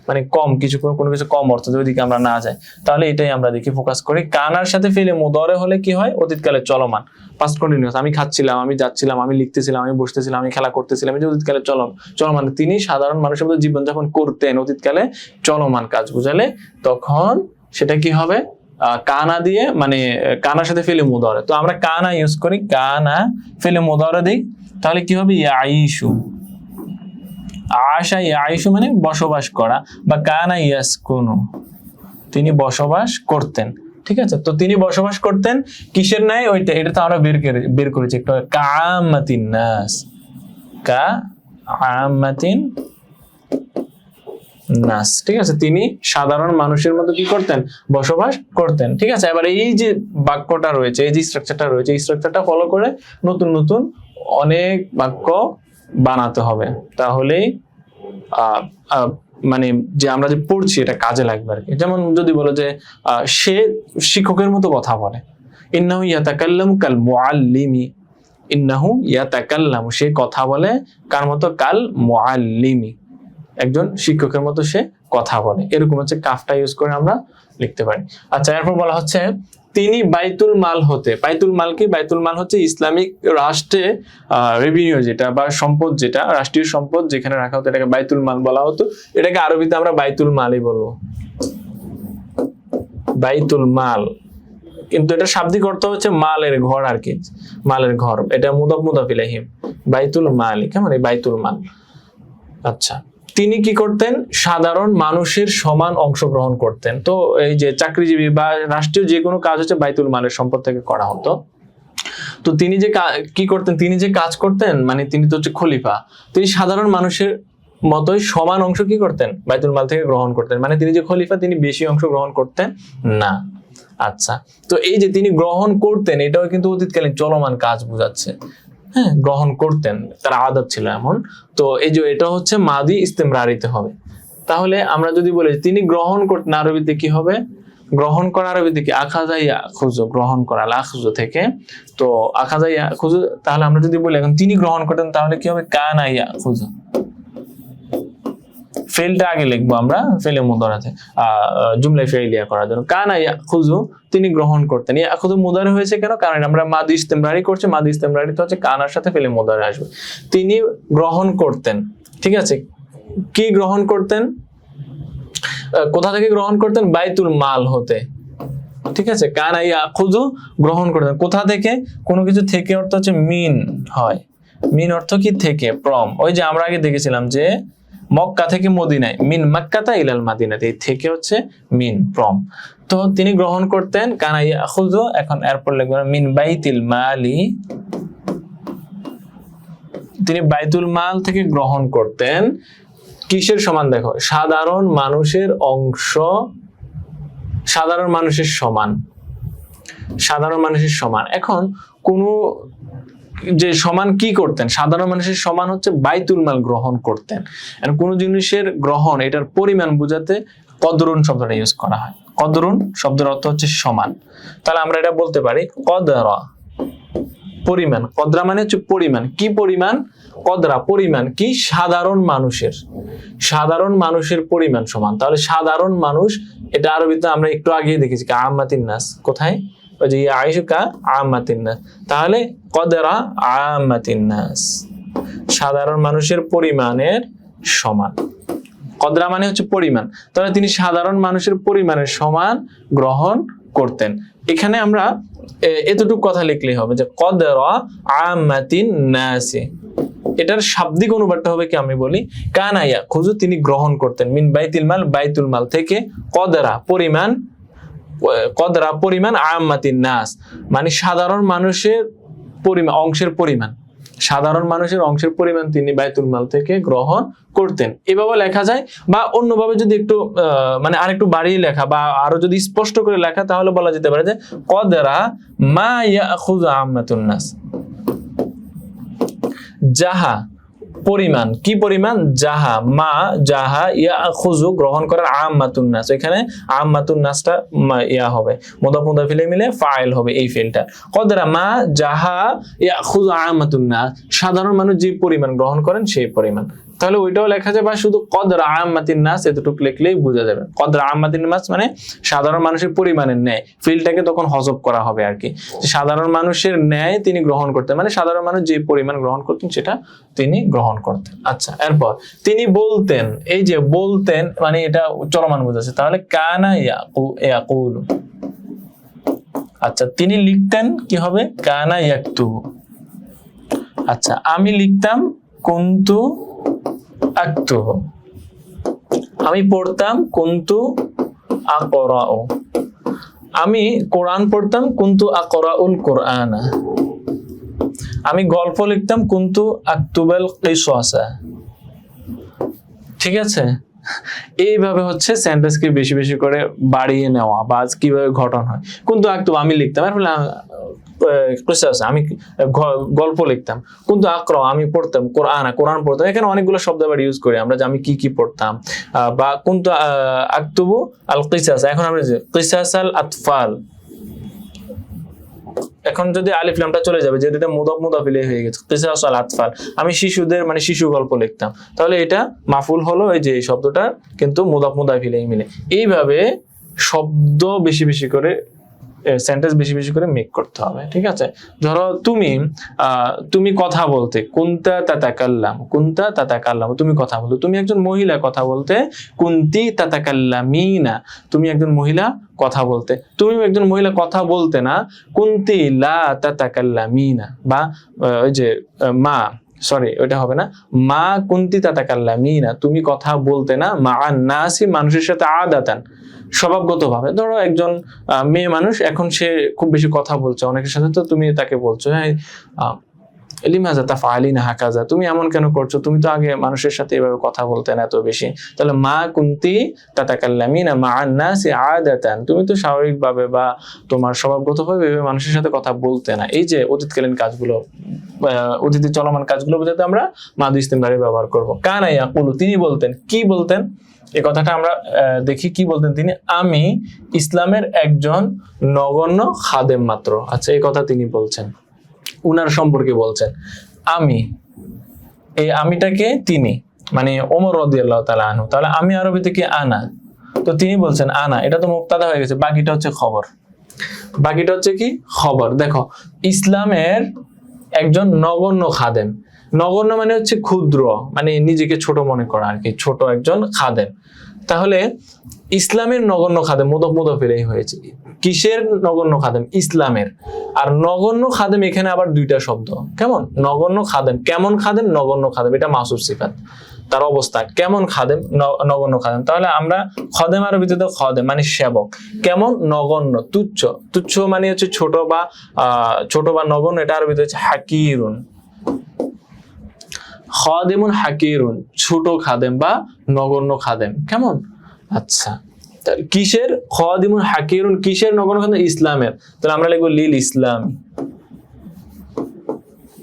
মানে কম কিছু, কোনো কিছু কম অর্থ দেয়, ওইদিকে আমরা না যাই। তাহলে এটাই আমরা দেখি ফোকাস করি। কানার সাথে ফেলে মুদরে হলে কি হয়? অতীতকালে চলমান, পাস্ট কন্টিনিউয়াস। আমি খাচ্ছিলাম, আমি যাচ্ছিলাম, আমি লিখতেছিলাম, আমি বসতেছিলাম, আমি খেলা করতেছিলাম, এই যে অতীতকালে চলমান। তিনি সাধারণ মানুষের মতো জীবনযাপন করতেন, অতীতকালে চলমান কাজ বুঝালে তখন সেটা কি হবে? কানা দিয়ে, মানে কানার সাথে ফেলে মুদরে। তো আমরা কানা ইউজ করি, কানা ফেলে মুদরে দিই, তাহলে কি হবে? ইয়াইশু, আশা ইয়াইশু মানে বসবাস করা, বা কানা ইয়াসকুনু তিনি বসবাস করতেন। ঠিক আছে, তো তিনি বসবাস করতেন কিসের ন্যায়? ওইটা, এটা তো আমরা বের করেছি একটু, কাআম্মাতিন নাস, কাআম্মাতিন নাস। ঠিক আছে, তিনি সাধারণ মানুষের মতো কি করতেন? বসবাস করতেন। ঠিক আছে, এবার এই যে বাক্যটা রয়েছে, এই যে স্ট্রাকচারটা রয়েছে, এই স্ট্রাকচারটা ফলো করে নতুন নতুন অনেক বাক্য বানাতে হবে, তাহলেই মানে যে আমরা যে পড়ছি এটা কাজে লাগবে আর কি। যেমন যদি বলো যে সে শিক্ষকের মতো কথা বলে, ইন্নাহু ইয়াতাকাল্লামু কাল মুআল্লিমি, ইন্নাহু ইয়াতাকাল্লামু সে কথা বলে কার মতো? কাল মুআল্লিমি একজন শিক্ষকের মতো সে কথা বলে। এরকম হচ্ছে কাফটা ইউজ করে আমরা লিখতে পারি। আচ্ছা, এরপর বলা হচ্ছে তিনি বাইতুল মাল হতে। বাইতুল মাল কি? বাইতুল মাল হচ্ছে ইসলামিক রাষ্ট্রে রেভিনিউ যেটা বা সম্পদ, যেটা রাষ্ট্রীয় সম্পদ যেখানে রাখা হতো এটাকে বাইতুল মাল বলা হতো। এটাকে আরবিতে আমরা বাইতুল মালই বলবো, বাইতুল মাল। কিন্তু এটা শাব্দিক অর্থ হচ্ছে মালের ঘর আর কি, মালের ঘর। এটা মুদাফ মুদাফ ইলাইহি, বাইতুল মাল, কেমন? এই বাইতুল মাল। আচ্ছা, তিনি কি করতেন? সাধারণ মানুষের সমান অংশগ্রহণ করতেন। তো এই যে চাকরিজীবী বা রাষ্ট্রীয় যে কোনো কাজ হচ্ছে বাইতুল মালের সম্পদ থেকে করা হতো। তো তিনি যে কি করতেন? তিনি যে কাজ করতেন, মানে তিনি তো হচ্ছে খলিফা, তিনি সাধারণ মানুষের মতোই সমান অংশ কি করতেন? বাইতুল মাল থেকে গ্রহণ করতেন। মানে তিনি যে খলিফা, তিনি বেশি অংশ গ্রহণ করতেন না। আচ্ছা, তো এই যে তিনি গ্রহণ করতেন, এটাও কিন্তু অতীতকালীন চলমান কাজ বোঝাচ্ছে। হ্যাঁ, গ্রহণ করতেন, তার আদত ছিল এমন। তো এই যে এটা হচ্ছে মাদি ইস্তেমরারিতে হবে। তাহলে আমরা যদি বলি তিনি গ্রহণ করতেন, আরবিতে কি হবে? গ্রহণ করা আরবিতে কি? আখাযা ইয়াখুযু, গ্রহণ করা, লাখযু থেকে। তো আখাযা ইয়াখুযু, তাহলে আমরা যদি বলি এখন তিনি গ্রহণ করতেন, তাহলে কি হবে? কানা ইয়াখুযু। ফেলটা আগে লিখবো আমরা, ফেলে মুদারাতে জুমলায় ফেলিয়া করার জন্য। কানা ইয়াখুযু তিনি গ্রহণ করতেন। ইয়াখুযু মুদারে হয়েছে কেন? কারণ আমরা মাদি ইস্তেমরারি করছি, মাদি ইস্তেমরারিতে হচ্ছে কানার সাথে ফেলে মুদারে আসবে। তিনি গ্রহণ করতেন। ঠিক আছে, কি গ্রহণ করতেন? কোথা থেকে গ্রহণ করতেন? বাইতুল মাল হতে। ঠিক আছে, কানা ইয়াখুযু গ্রহণ করতেন কোথা থেকে? কোনো কিছু থেকে অর্থ হচ্ছে মিন হয়। মিন অর্থ কি? থেকে, ফ্রম। ওই যে আমরা আগে দেখেছিলাম যে মক্কা থেকে মদিনায়, মিন মাক্কাতা ইলাল মাদিনাতে, এই থেকে হচ্ছে মিন, ফ্রম। তো তিনি গ্রহণ করতেন কানা ইয়াখুযু। এখন এরপর লিখবেন মিন বাইতিল মালি, তিনি বাইতুল মাল থেকে গ্রহণ করতেন কিসের সমান? দেখো, সাধারণ মানুষের অংশ, সাধারণ মানুষের সমান, সাধারণ মানুষের সমান। এখন কোন যে সমান কি করতেন? সাধারণ মানুষের সমান হচ্ছে বাইতুল মাল গ্রহণ করতেন। কোন জিনিসের গ্রহণ, এটার পরিমাণ বোঝাতে কদরুন শব্দটা ইউজ করা হয়। কদরুন শব্দের অর্থ হচ্ছে সমান। তাহলে আমরা এটা বলতে পারি কদরা, পরিমাণ। কদরা মানে হচ্ছে পরিমাণ। কি পরিমাণ? কদরা, পরিমাণ কি? সাধারণ মানুষের, সাধারণ মানুষের পরিমাণ সমান। তাহলে সাধারণ মানুষ, এটা আরবিতে আমরা একটু আগেই দেখেছি আম্মাতিন নাস। কোথায়? ওই যে আয়েশা আম্মাতিন নাস। তাহলে কদরা আম্মাতিন নাস, সাধারণ মানুষের পরিমাণের সমান। কদরা মানে হচ্ছে পরিমাণ। তাহলে তিনি সাধারণ মানুষের পরিমাণের সমান গ্রহণ করতেন। এখানে আমরা এতটুকু কথা লিখলেই হবে যে কদরা আম্মাতিন নাসি। এটার শাব্দিক অনুবাদটা হবে কি? আমি বলি কানা ইয়াখুযু তিনি গ্রহণ করতেন, মিন বাইতুল মাল, বাইতুল মাল থেকে, কদরা পরিমাণ, কদরা পরিমাণ, আম্মাতিন নাস মানে সাধারণ মানুষের পরিমাণ, অংশের পরিমাণ, সাধারণ মানুষের অংশের পরিমাণ তিনি বাইতুল মাল থেকে গ্রহণ করতেন। এভাবে লেখা যায়, বা অন্যভাবে যদি একটু মানে আরেকটু বাড়িয়ে লেখা বা আরো যদি স্পষ্ট করে লেখা, তাহলে বলা যেতে পারে যে কদরা মা ইয়াখুযু আম্মাতুন নাস, যাহা পরিমাণ, কি পরিমাণ? জাহা, মা জাহা ইয়াখুযু গ্রহণ করার আম্মাতুন নাস, এখানে আম্মাতুন নাসটা ইয়া হবে, মুদাফ মুদাফ ইলাইহি মিলে ফাইল হবে এই ফিলটা। কদরা মা জাহা ইয়াখুযু আম্মাতুন নাস, সাধারণ মানুষ যে পরিমাণ গ্রহণ করেন সেই পরিমাণ। তাহলে ওইটাও লেখা যাবে, শুধু কদরা আম্মাতিন নাস এতটুকু লিখলেই বোঝা যাবে। কদরা আম্মাতিন নাস মানে সাধারণ মানুষের পরিমাণের ন্যায়, ফিলটাকে তখন হজব করা হবে আর কি। সাধারণ মানুষের ন্যায় তিনি গ্রহণ করতেন, মানে সাধারণ মানুষ যে পরিমাণ গ্রহণ করতেন সেটা তিনি গ্রহণ করতেন। আচ্ছা, এরপর তিনি বলতেন, এই যে বলতেন মানে এটা চলমান বোঝাচ্ছে, তাহলে কানা ইয়াকুলু। আচ্ছা, তিনি লিখতেন, কি হবে? কানা ইয়াকতুবু। আচ্ছা, আমি লিখতাম কুনতু আকতুবু, আমি পড়তাম কুনতু আকরাউ, আমি কোরআন পড়তাম কুনতু আকরাউল কোরআনা, আমি গল্প লিখতাম কুনতু আকতুবাল কিসাসা। ঠিক আছে, এইভাবে হচ্ছে সেন্টেন্সকে বেশি বেশি করে বাড়িয়ে নেওয়া বা কিভাবে ঘটন হয়। কুনতু আকতুব আমি লিখতাম, আমি গল্প লিখতাম। কুনতু আকরা আমি পড়তাম, কোরআন পড়তাম। এখানে অনেকগুলো শব্দ আবার ইউজ করি আমরা যে আমি কি কি পড়তাম। বা কুনতু আকতুবু আল কিসাস, এখন আমরা যে কিসাস আল আতফাল, এখন যদি আলিফ লামটা চলে যাবে, যেটা মুদাফ মুদাফ ইলাইহি হয়ে গেছে, কিসাস আল আতফাল, আমি শিশুদের মানে শিশু গল্প লিখতাম, তাহলে এটা মাফুল হলো এই যে এই শব্দটা, কিন্তু মুদাফ মুদাফ ইলাইহি মিলে। এইভাবে শব্দ বেশি বেশি করে, সেন্টেন্স বেশি বেশি করে মেক করতে হবে। ঠিক আছে, ধরো তুমি কথা বলতে, কুনতা তাতাকাল্লাম, কুনতা তাতাকাল্লাম, তুমি কথা বলতে। তুমি একজন মহিলা কথা বলতে, কুনতি তাতাকাল্লামিনা, তুমি একজন মহিলা কথা বলতে। তুমি একজন মহিলা কথা বলতে না, কুনতি লা তাতাকাল্লামিনা, বা ওই যে ওইটা হবে না, মা কুনতি তাতাকাল্লামিনা, তুমি কথা বলতে না, মা নাসি মানুষের সাথে আদাতান, স্বভাবগতভাবে। ধরো একজন মেয়ে মানুষ, এখন সে খুব বেশি কথা বলছে অনেকের সাথে, তো তুমি তাকে বলছো, হ্যাঁ লিমাজা তাফআলিনা হাকাজা, তুমি এমন কেন করছো, তুমি তো আগে মানুষের সাথে এভাবে কথা বলতে না এত বেশি। তাহলে মা কুনতি তাতাকাল্লামিনা মা'আন নাসি আদাতান, তুমি তো স্বাভাবিকভাবে বা তোমার স্বভাবগতভাবে মানুষের সাথে কথা বলতে না। এই যে অতীতকালীন কাজগুলো, অতীতে চলমান কাজগুলো বোঝাতে আমরা মাদু ইস্তিমরারি ব্যবহার করব। কানা ইয়াকুলু, তিনি বলতেন, কি বলতেন? এই কথাটা আমরা দেখি, কি বলতেন তিনি? আমি ইসলামের একজন নগণ্য খাদেম মাত্র। আচ্ছা, এই কথা তিনি বলছেন, উনার সম্পর্কে বলছেন। এই আমিটাকে তিনি, মানে ওমর রাদিয়াল্লাহু তাআলা আনহু। তাহলে আমি আরবিতে কি? আনা। তো তিনি বলছেন আনা, এটা তো মুবতাদা হয়ে গেছে, বাকিটা হচ্ছে খবর। বাকিটা হচ্ছে কি? খবর। দেখো, ইসলামের একজন নগণ্য খাদেম, নগণ্য মানে হচ্ছে ক্ষুদ্র, মানে নিজেকে ছোট মনে করা আর কি, ছোট একজন খাদেম। তাহলে ইসলামের নগণ্য খাদেম, মুদাফ মুদাফ ইলাইহি হয়েছে। কিসের নগণ্য খাদেম? ইসলামের। আর নগণ্য খাদেম এখানে আবার দুইটা শব্দ, কেমন? নগণ্য খাদেম, কেমন খাদেম? নগণ্য খাদেম, এটা মাসুফ সিফাত, তার অবস্থা কেমন খাদেম, নগণ্য খাদেম। তাহলে আমরা খদেম আরবিতে তো খদেম মানে সেবক, কেমন? নগণ্য, তুচ্ছ। তুচ্ছ মানে হচ্ছে ছোট বা নগণ্য, এটা আরবিতে হচ্ছে হাকিরুন। খাদিমুন হাকিরুন, ছোট খাদেম বা নগণ্য খাদেম, কেমন? আচ্ছা, কিসের? খাদিমুন হাকিরুন, কিসের নগণ্য খাদেম? ইসলামের। তাহলে আমরা লিখবো লিল ইসলাম,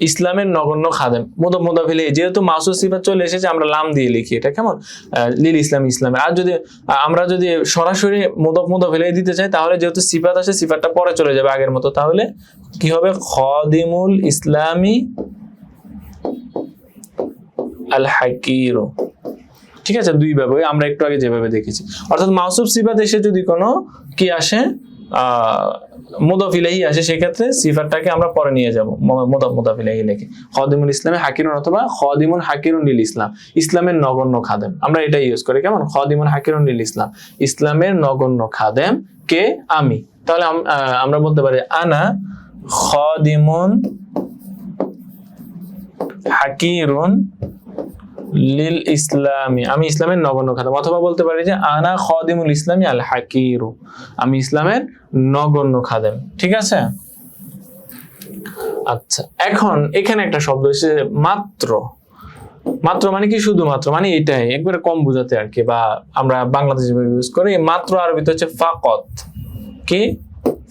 ইসলামের নগণ্য খাদেম। মুদাফ মুদাফ ইলাইহি, যেহেতু মাসুফ সিফাত চলে এসেছে আমরা লাম দিয়ে লিখি, এটা কেমন? লিল ইসলাম, ইসলামের। আর যদি আমরা সরাসরি মুদাফ মুদাফ ইলাইহি দিতে চাই, তাহলে যেহেতু সিফাত আছে, সিফাতটা পরে চলে যাবে আগের মতো, তাহলে কি হবে? খাদিমুল ইসলামি আল হাকিরু। ঠিক আছে, দুই ভাবে আমরা একটু আগে যেভাবে দেখেছি। অর্থাৎ মাউসুফ সিফাত এসে যদি কোনো কি আসে, মুদাফ ইলাইহি আসে, সেক্ষেত্রে সিফাতটাকে আমরা পরে নিয়ে যাব, মুদাফ ইলাইহি লিখে খাদিমুল ইসলামি হাকিরুন, অথবা খাদিমুন হাকিরুন লিল ইসলাম, ইসলামের নগণ্য খাদেম। আমরা এটাই ইউজ করি, কেমন? খাদিমুন হাকিরুন লিল ইসলাম, ইসলামের নগণ্য খাদেম কে? আমি। তাহলে আমরা বলতে পারি আনা খাদিমুন হাকিরুন লিল ইসলামি, আমি ইসলামের নগণ্য খাদেম। অথবা বলতে পারি যে আনা খাদিমুল ইসলামি আল হাকিরু, আমি ইসলামের নগণ্য খাদেম। ঠিক আছে, আচ্ছা, এখন এখানে একটা শব্দ এসেছে মাত্র। মাত্র মানে কি? শুধুমাত্র, মানে এটাই একবারে কম বোঝাতে আর কি, বা আমরা বাংলাদেশে ইউজ করি। মাত্র আরবিতে হচ্ছে ফাকত। কি?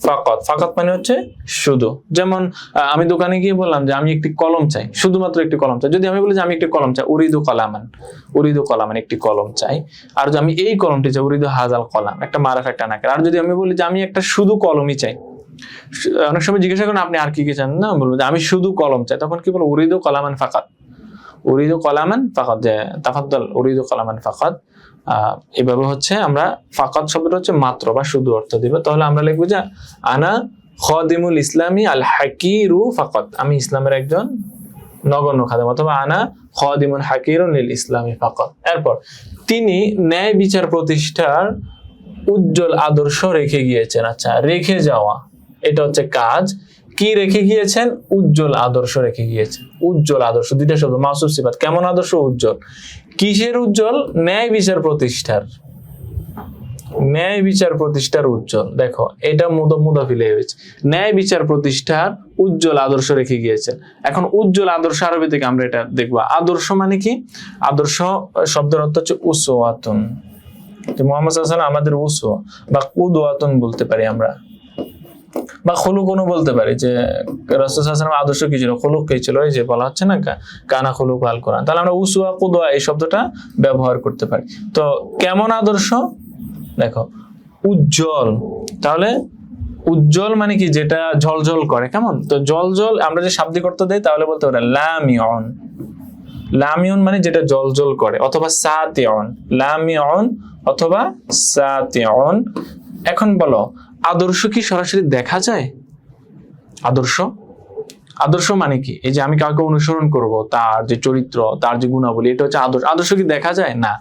ফাকাত। ফাকাত মানে হচ্ছে শুধু। যেমন আমি দোকানে গিয়ে বললাম যে আমি একটি কলম চাই, শুধুমাত্র একটি কলম চাই। যদি আমি বলি যে আমি একটি কলম চাই, উরিদু কলামান, উরিদু কলামান, একটি কলম চাই। আর যদি আমি এই কলমটি চাই, উরিদু হাজাল কলাম, একটা মারাফ একটা নাকের। আর যদি আমি বলি যে আমি একটা শুধু কলমই চাই, অনেক সময় জিজ্ঞাসা করেন আপনি আর কি কি চান, না বলবো যে আমি শুধু কলম চাই, তখন কি বলবো উরিদু কলামান ফাকাত, উরিদু কলামান ফাকাত, যে তাফাদ্দাল উরিদু কলামান ফাকাত। এভাবে হচ্ছে আমরা ফাকাত শব্দটা হচ্ছে মাত্র বা শুধু অর্থ দিবে। তাহলে আমরা লিখবো যে আনা খাদিমুল ইসলামি আল হাকিরু ফাকাত, আমি ইসলামের একজন নগণ্য খাদেম, অথবা আনা খাদিমুন হাকিরুন লিল ইসলামি ফাকাত। এরপর তিনি ন্যায় বিচার প্রতিষ্ঠার উজ্জ্বল আদর্শ রেখে গিয়েছেন। আচ্ছা, রেখে যাওয়া এটা হচ্ছে কাজ, কি রেখে গিয়েছেন? উজ্জ্বল আদর্শ রেখে গিয়েছেন। উজ্জ্বল আদর্শ, দুইটা শব্দ, মাউসুফ সিফাত। কেমন আদর্শ? উজ্জ্বল। কিসের উজ্জ্বল? ন্যায় বিচার প্রতিষ্ঠার, ন্যায় বিচার প্রতিষ্ঠার উজ্জ্বল। দেখো এটা মুদাফিলে হয়েছে, ন্যায় বিচার প্রতিষ্ঠার উজ্জ্বল আদর্শ রেখে গিয়েছেন। এখন উজ্জ্বল আদর্শ আরবি থেকে আমরা এটা দেখবো। আদর্শ মানে কি? আদর্শ শব্দের অর্থ হচ্ছে উসওয়াতুন, যে মুহাম্মদ সাল্লাল্লাহু আলাইহি ওয়াসাল্লাম আমাদের উসওয়া বা কুদওয়াতুন বলতে পারি আমরা, বা খুলুকুনও বলতে পারি, যে রাসূল সাল্লাল্লাহু আলাইহি ওয়াসাল্লাম আদর্শ কি ছিল, খুলুক কি ছিল, এই যে বলা হচ্ছে না কানা খুলুক আল কোরআন। তাহলে আমরা উসওয়া কুদওয়া এই শব্দটা ব্যবহার করতে পারি। তো কেমন আদর্শ? দেখো উজ্জ্বল। তাহলে উজ্জ্বল মানে কি? যেটা ঝলঝল করে। কেমন? তো জলজল আমরা যে শাব্দিক অর্থ দেই তাহলে বলতে পারি লামিউন, লামিউন মানে যেটা জলজল করে, অথবা সাতিউন, লামিউন অথবা সাতিউন। এখন বলো আদর্শ কি সরাসরি দেখা যায়? আদর্শ, আদর্শ মানে কি? এই যে আমি কাউকে অনুসরণ করব, তার যে চরিত্র, তার যে গুণাবলী, এটা হচ্ছে আদর্শ। আদর্শ কি দেখা যায়? না।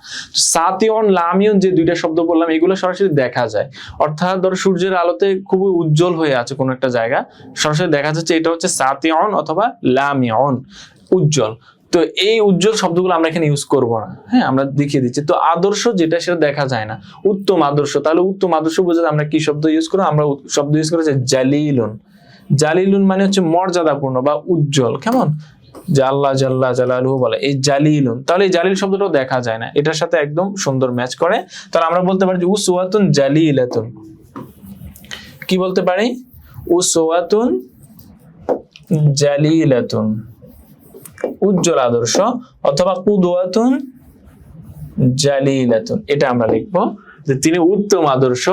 সাতিউন লামিউন যে দুইটা শব্দ বললাম, এগুলো সরাসরি দেখা যায়। অর্থাৎ ধরো সূর্যের আলোতে খুবই উজ্জ্বল হয়ে আছে কোনো একটা জায়গা, সরাসরি দেখা যাচ্ছে, এটা হচ্ছে সাতিউন অথবা লামিউন, উজ্জ্বল। তো এই উজ্জ্বল শব্দগুলো আমরা এখানে ইউজ করব না, হ্যাঁ, আমরা দেখিয়ে দিচ্ছি। তো আদর্শ যেটা সেটা দেখা যায় না, উত্তম আদর্শ। তাহলে উত্তম আদর্শ বোঝাতে আমরা কি শব্দ ইউজ করব? আমরা শব্দ ইউজ করেছি জালিলুন। জালিলুন মানে হচ্ছে মর্যাদাপূর্ণ বা উজ্জ্বল। কেমন? যে আল্লাহ জাল্লা জালালুহু বলে এই জালিলুন। তাহলে এই জালিল শব্দটাও দেখা যায় না, এটার সাথে একদম সুন্দর ম্যাচ করে। তাহলে আমরা বলতে পারি যে উসওয়াতুন জালিলাতুন। কি বলতে পারি? উসওয়াতুন জালিলাতুন, উজ্জ্বল আদর্শ, অথবা কুদওয়াতুন জালিলাতুন। এটা আমরা লিখবো যে তিনি উত্তম আদর্শ।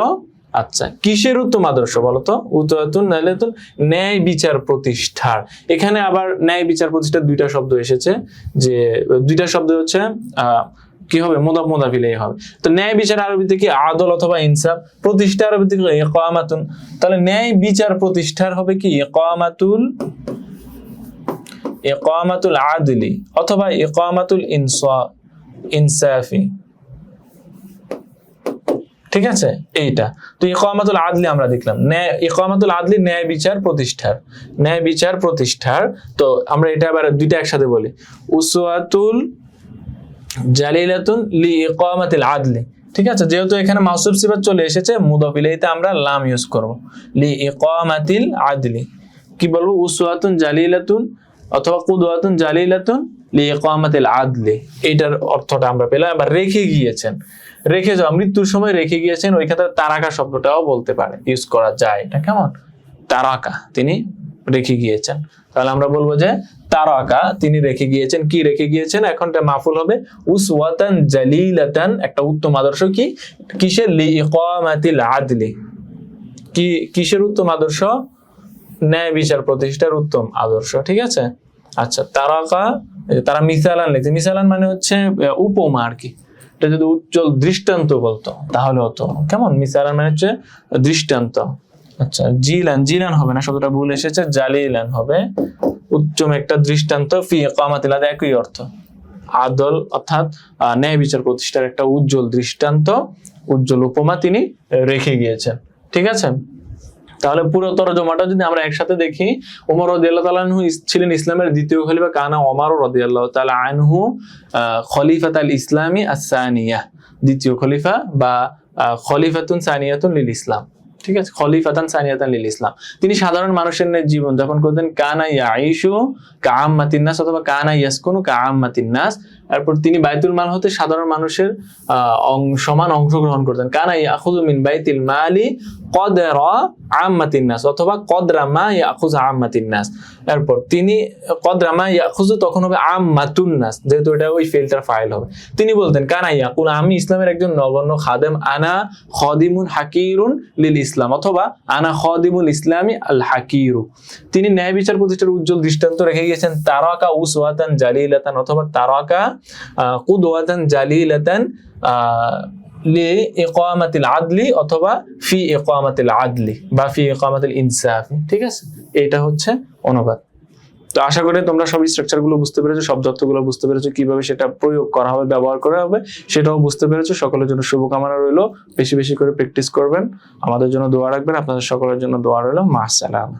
আচ্ছা, কিসের উত্তম আদর্শ বলতো? উতওয়াতুন জালিলাতুন, ন্যায় বিচার প্রতিষ্ঠার। এখানে আবার ন্যায় বিচার প্রতিষ্ঠার দুইটা শব্দ এসেছে, যে দুইটা শব্দ হচ্ছে কি হবে? মুদাফিলেই হবে। তো ন্যায় বিচার আরবি থেকে আদল অথবা ইনসাফ, প্রতিষ্ঠা আরবি থেকে ইকামাতুন। তাহলে ন্যায় বিচার প্রতিষ্ঠার হবে কি? ইকামাতুল আদলি অথবা ইকামাতুল ইনসাফি। ঠিক আছে, এইটা। তো ইকামাতুল আদলি আমরা দেখলাম, ইকামাতুল আদলি ন্যায় বিচার প্রতিষ্ঠার, ন্যায় বিচার প্রতিষ্ঠার। তো আমরা এটা আবার দুইটা একসাথে বলি, উসওয়াতুল জালিলাতুন লি ইকামাতিল আদলি। ঠিক আছে, যেহেতু এখানে মাউসুফ সিফাত চলে এসেছে, মুদাফ ইলাইহিতে আমরা লাম ইউজ করব, লি ইকামাতিল আদলি। কি বলবো? উসওয়াতুন জালিলাতুন অথবা কুদওয়াতুন জালিলাতুন লি ইকামাতিল আদলি। এইটার অর্থটা আমরা পেলাম। আবার রেখে গিয়েছেন, রেখে যাওয়া, মৃত্যুর সময় রেখে গিয়েছেন, ওইখানে তারাকা শব্দটাও বলতে পারে, ইউজ করা যায়। এটা কেমন? তারাকা, তিনি রেখে গিয়েছেন। তাহলে আমরা বলবো যে তারাকা, তিনি রেখে গিয়েছেন। কি রেখে গিয়েছেন? এখনটা মাফুল হবে উসওয়াতান জালিলাতান, একটা উত্তম আদর্শ। কি? কিসের? লি ইকামাতিল আদলি। কি কিসের উত্তম আদর্শ? ন্যায় বিচার প্রতিষ্ঠার উত্তম আদর্শ। ঠিক আছে। আচ্ছা, তারাকা, তারা মিসালান লিখছে। মিসালান মানে হচ্ছে উপমা আর কি। এটা যদি উজ্জ্বল দৃষ্টান্ত বলতো তাহলে হতো। কেমন? মিসালান মানে হচ্ছে দৃষ্টান্ত। আচ্ছা, জিলান হবে না, শব্দটা ভুল এসেছে, জালিলান হবে। উত্তম একটা দৃষ্টান্ত, ফি ইকামাতিল আদল, একই অর্থ। আদল অর্থাৎ ন্যায় বিচার প্রতিষ্ঠার একটা উজ্জ্বল দৃষ্টান্ত, উজ্জ্বল উপমা তিনি রেখে গিয়েছেন। ঠিক আছে। তাহলে পুরো তরজমাটা যদি আমরা একসাথে দেখি, ওমর রাদিয়াল্লাহু তাআলা আনহু ছিলেন ইসলামের দ্বিতীয় খলিফা। কানা ওমর রাদিয়াল্লাহু তাআলা আনহু খলিফাতুল ইসলামি আস-সানিয়া, দ্বিতীয় খলিফা বা খলিফাতুন সানিয়াতুন লিল ইসলাম। ঠিক আছে, খলিফাতান সানিয়াতান লিল ইসলাম। তিনি সাধারণ মানুষের ন্যায় জীবন যাপন করতেন। কানা ইয়াইশু কাআম্মাতিন নাস অথবা কানা ইয়াসকুনু কাআম্মাতিন নাস। এরপর তিনি বাইতুল মাল হতে সাধারণ মানুষের সমান অংশগ্রহণ করতেন। কানা ইয়াখুযু মিন বাইতিল মালি কদরা আম্মাতিন নাস, অথবা কদরা মা ইয়াখুযু আম্মাতিন নাস। এরপর তিনি কদরা মা ইয়াখুযু তখন হবে আম্মাতুন নাস, যেহেতু এটা ওই ফেলটার ফাইল হবে। তিনি বলতেন কানা ইয়াকুল, আমি ইসলামের একজন নগণ্য খাদেম, আনা খাদিমুন হাকিরুন লিল ইসলাম, অথবা আনা খাদিমুল ইসলামি আল হাকিরু। তিনি ন্যায় বিচার প্রতিষ্ঠার উজ্জ্বল দৃষ্টান্ত রেখে গিয়েছেন। তারাকা উসওয়াতান জালিলাতান, অথবা তারাকা কুদওয়াতান জালিলাতান লি ইকামাতিল আদলি, অথবা ফি ইকামাতিল আদলি বা ফি ইকামাতিল ইনসাফি। ঠিক আছে, এটা হচ্ছে অনুবাদ। তো আশা করি তোমরা সব স্ট্রাকচার গুলো বুঝতে পেরেছো, সব তথ্যগুলো বুঝতে পেরেছো, কিভাবে সেটা প্রয়োগ করা হবে, ব্যবহার করা হবে সেটাও বুঝতে পেরেছো। সকলের জন্য শুভকামনা রইলো, বেশি বেশি করে প্র্যাকটিস করবেন, আমাদের জন্য দোয়া রাখবেন, আপনাদের সকলের জন্য দোয়া রইলো। মা আসসালাম।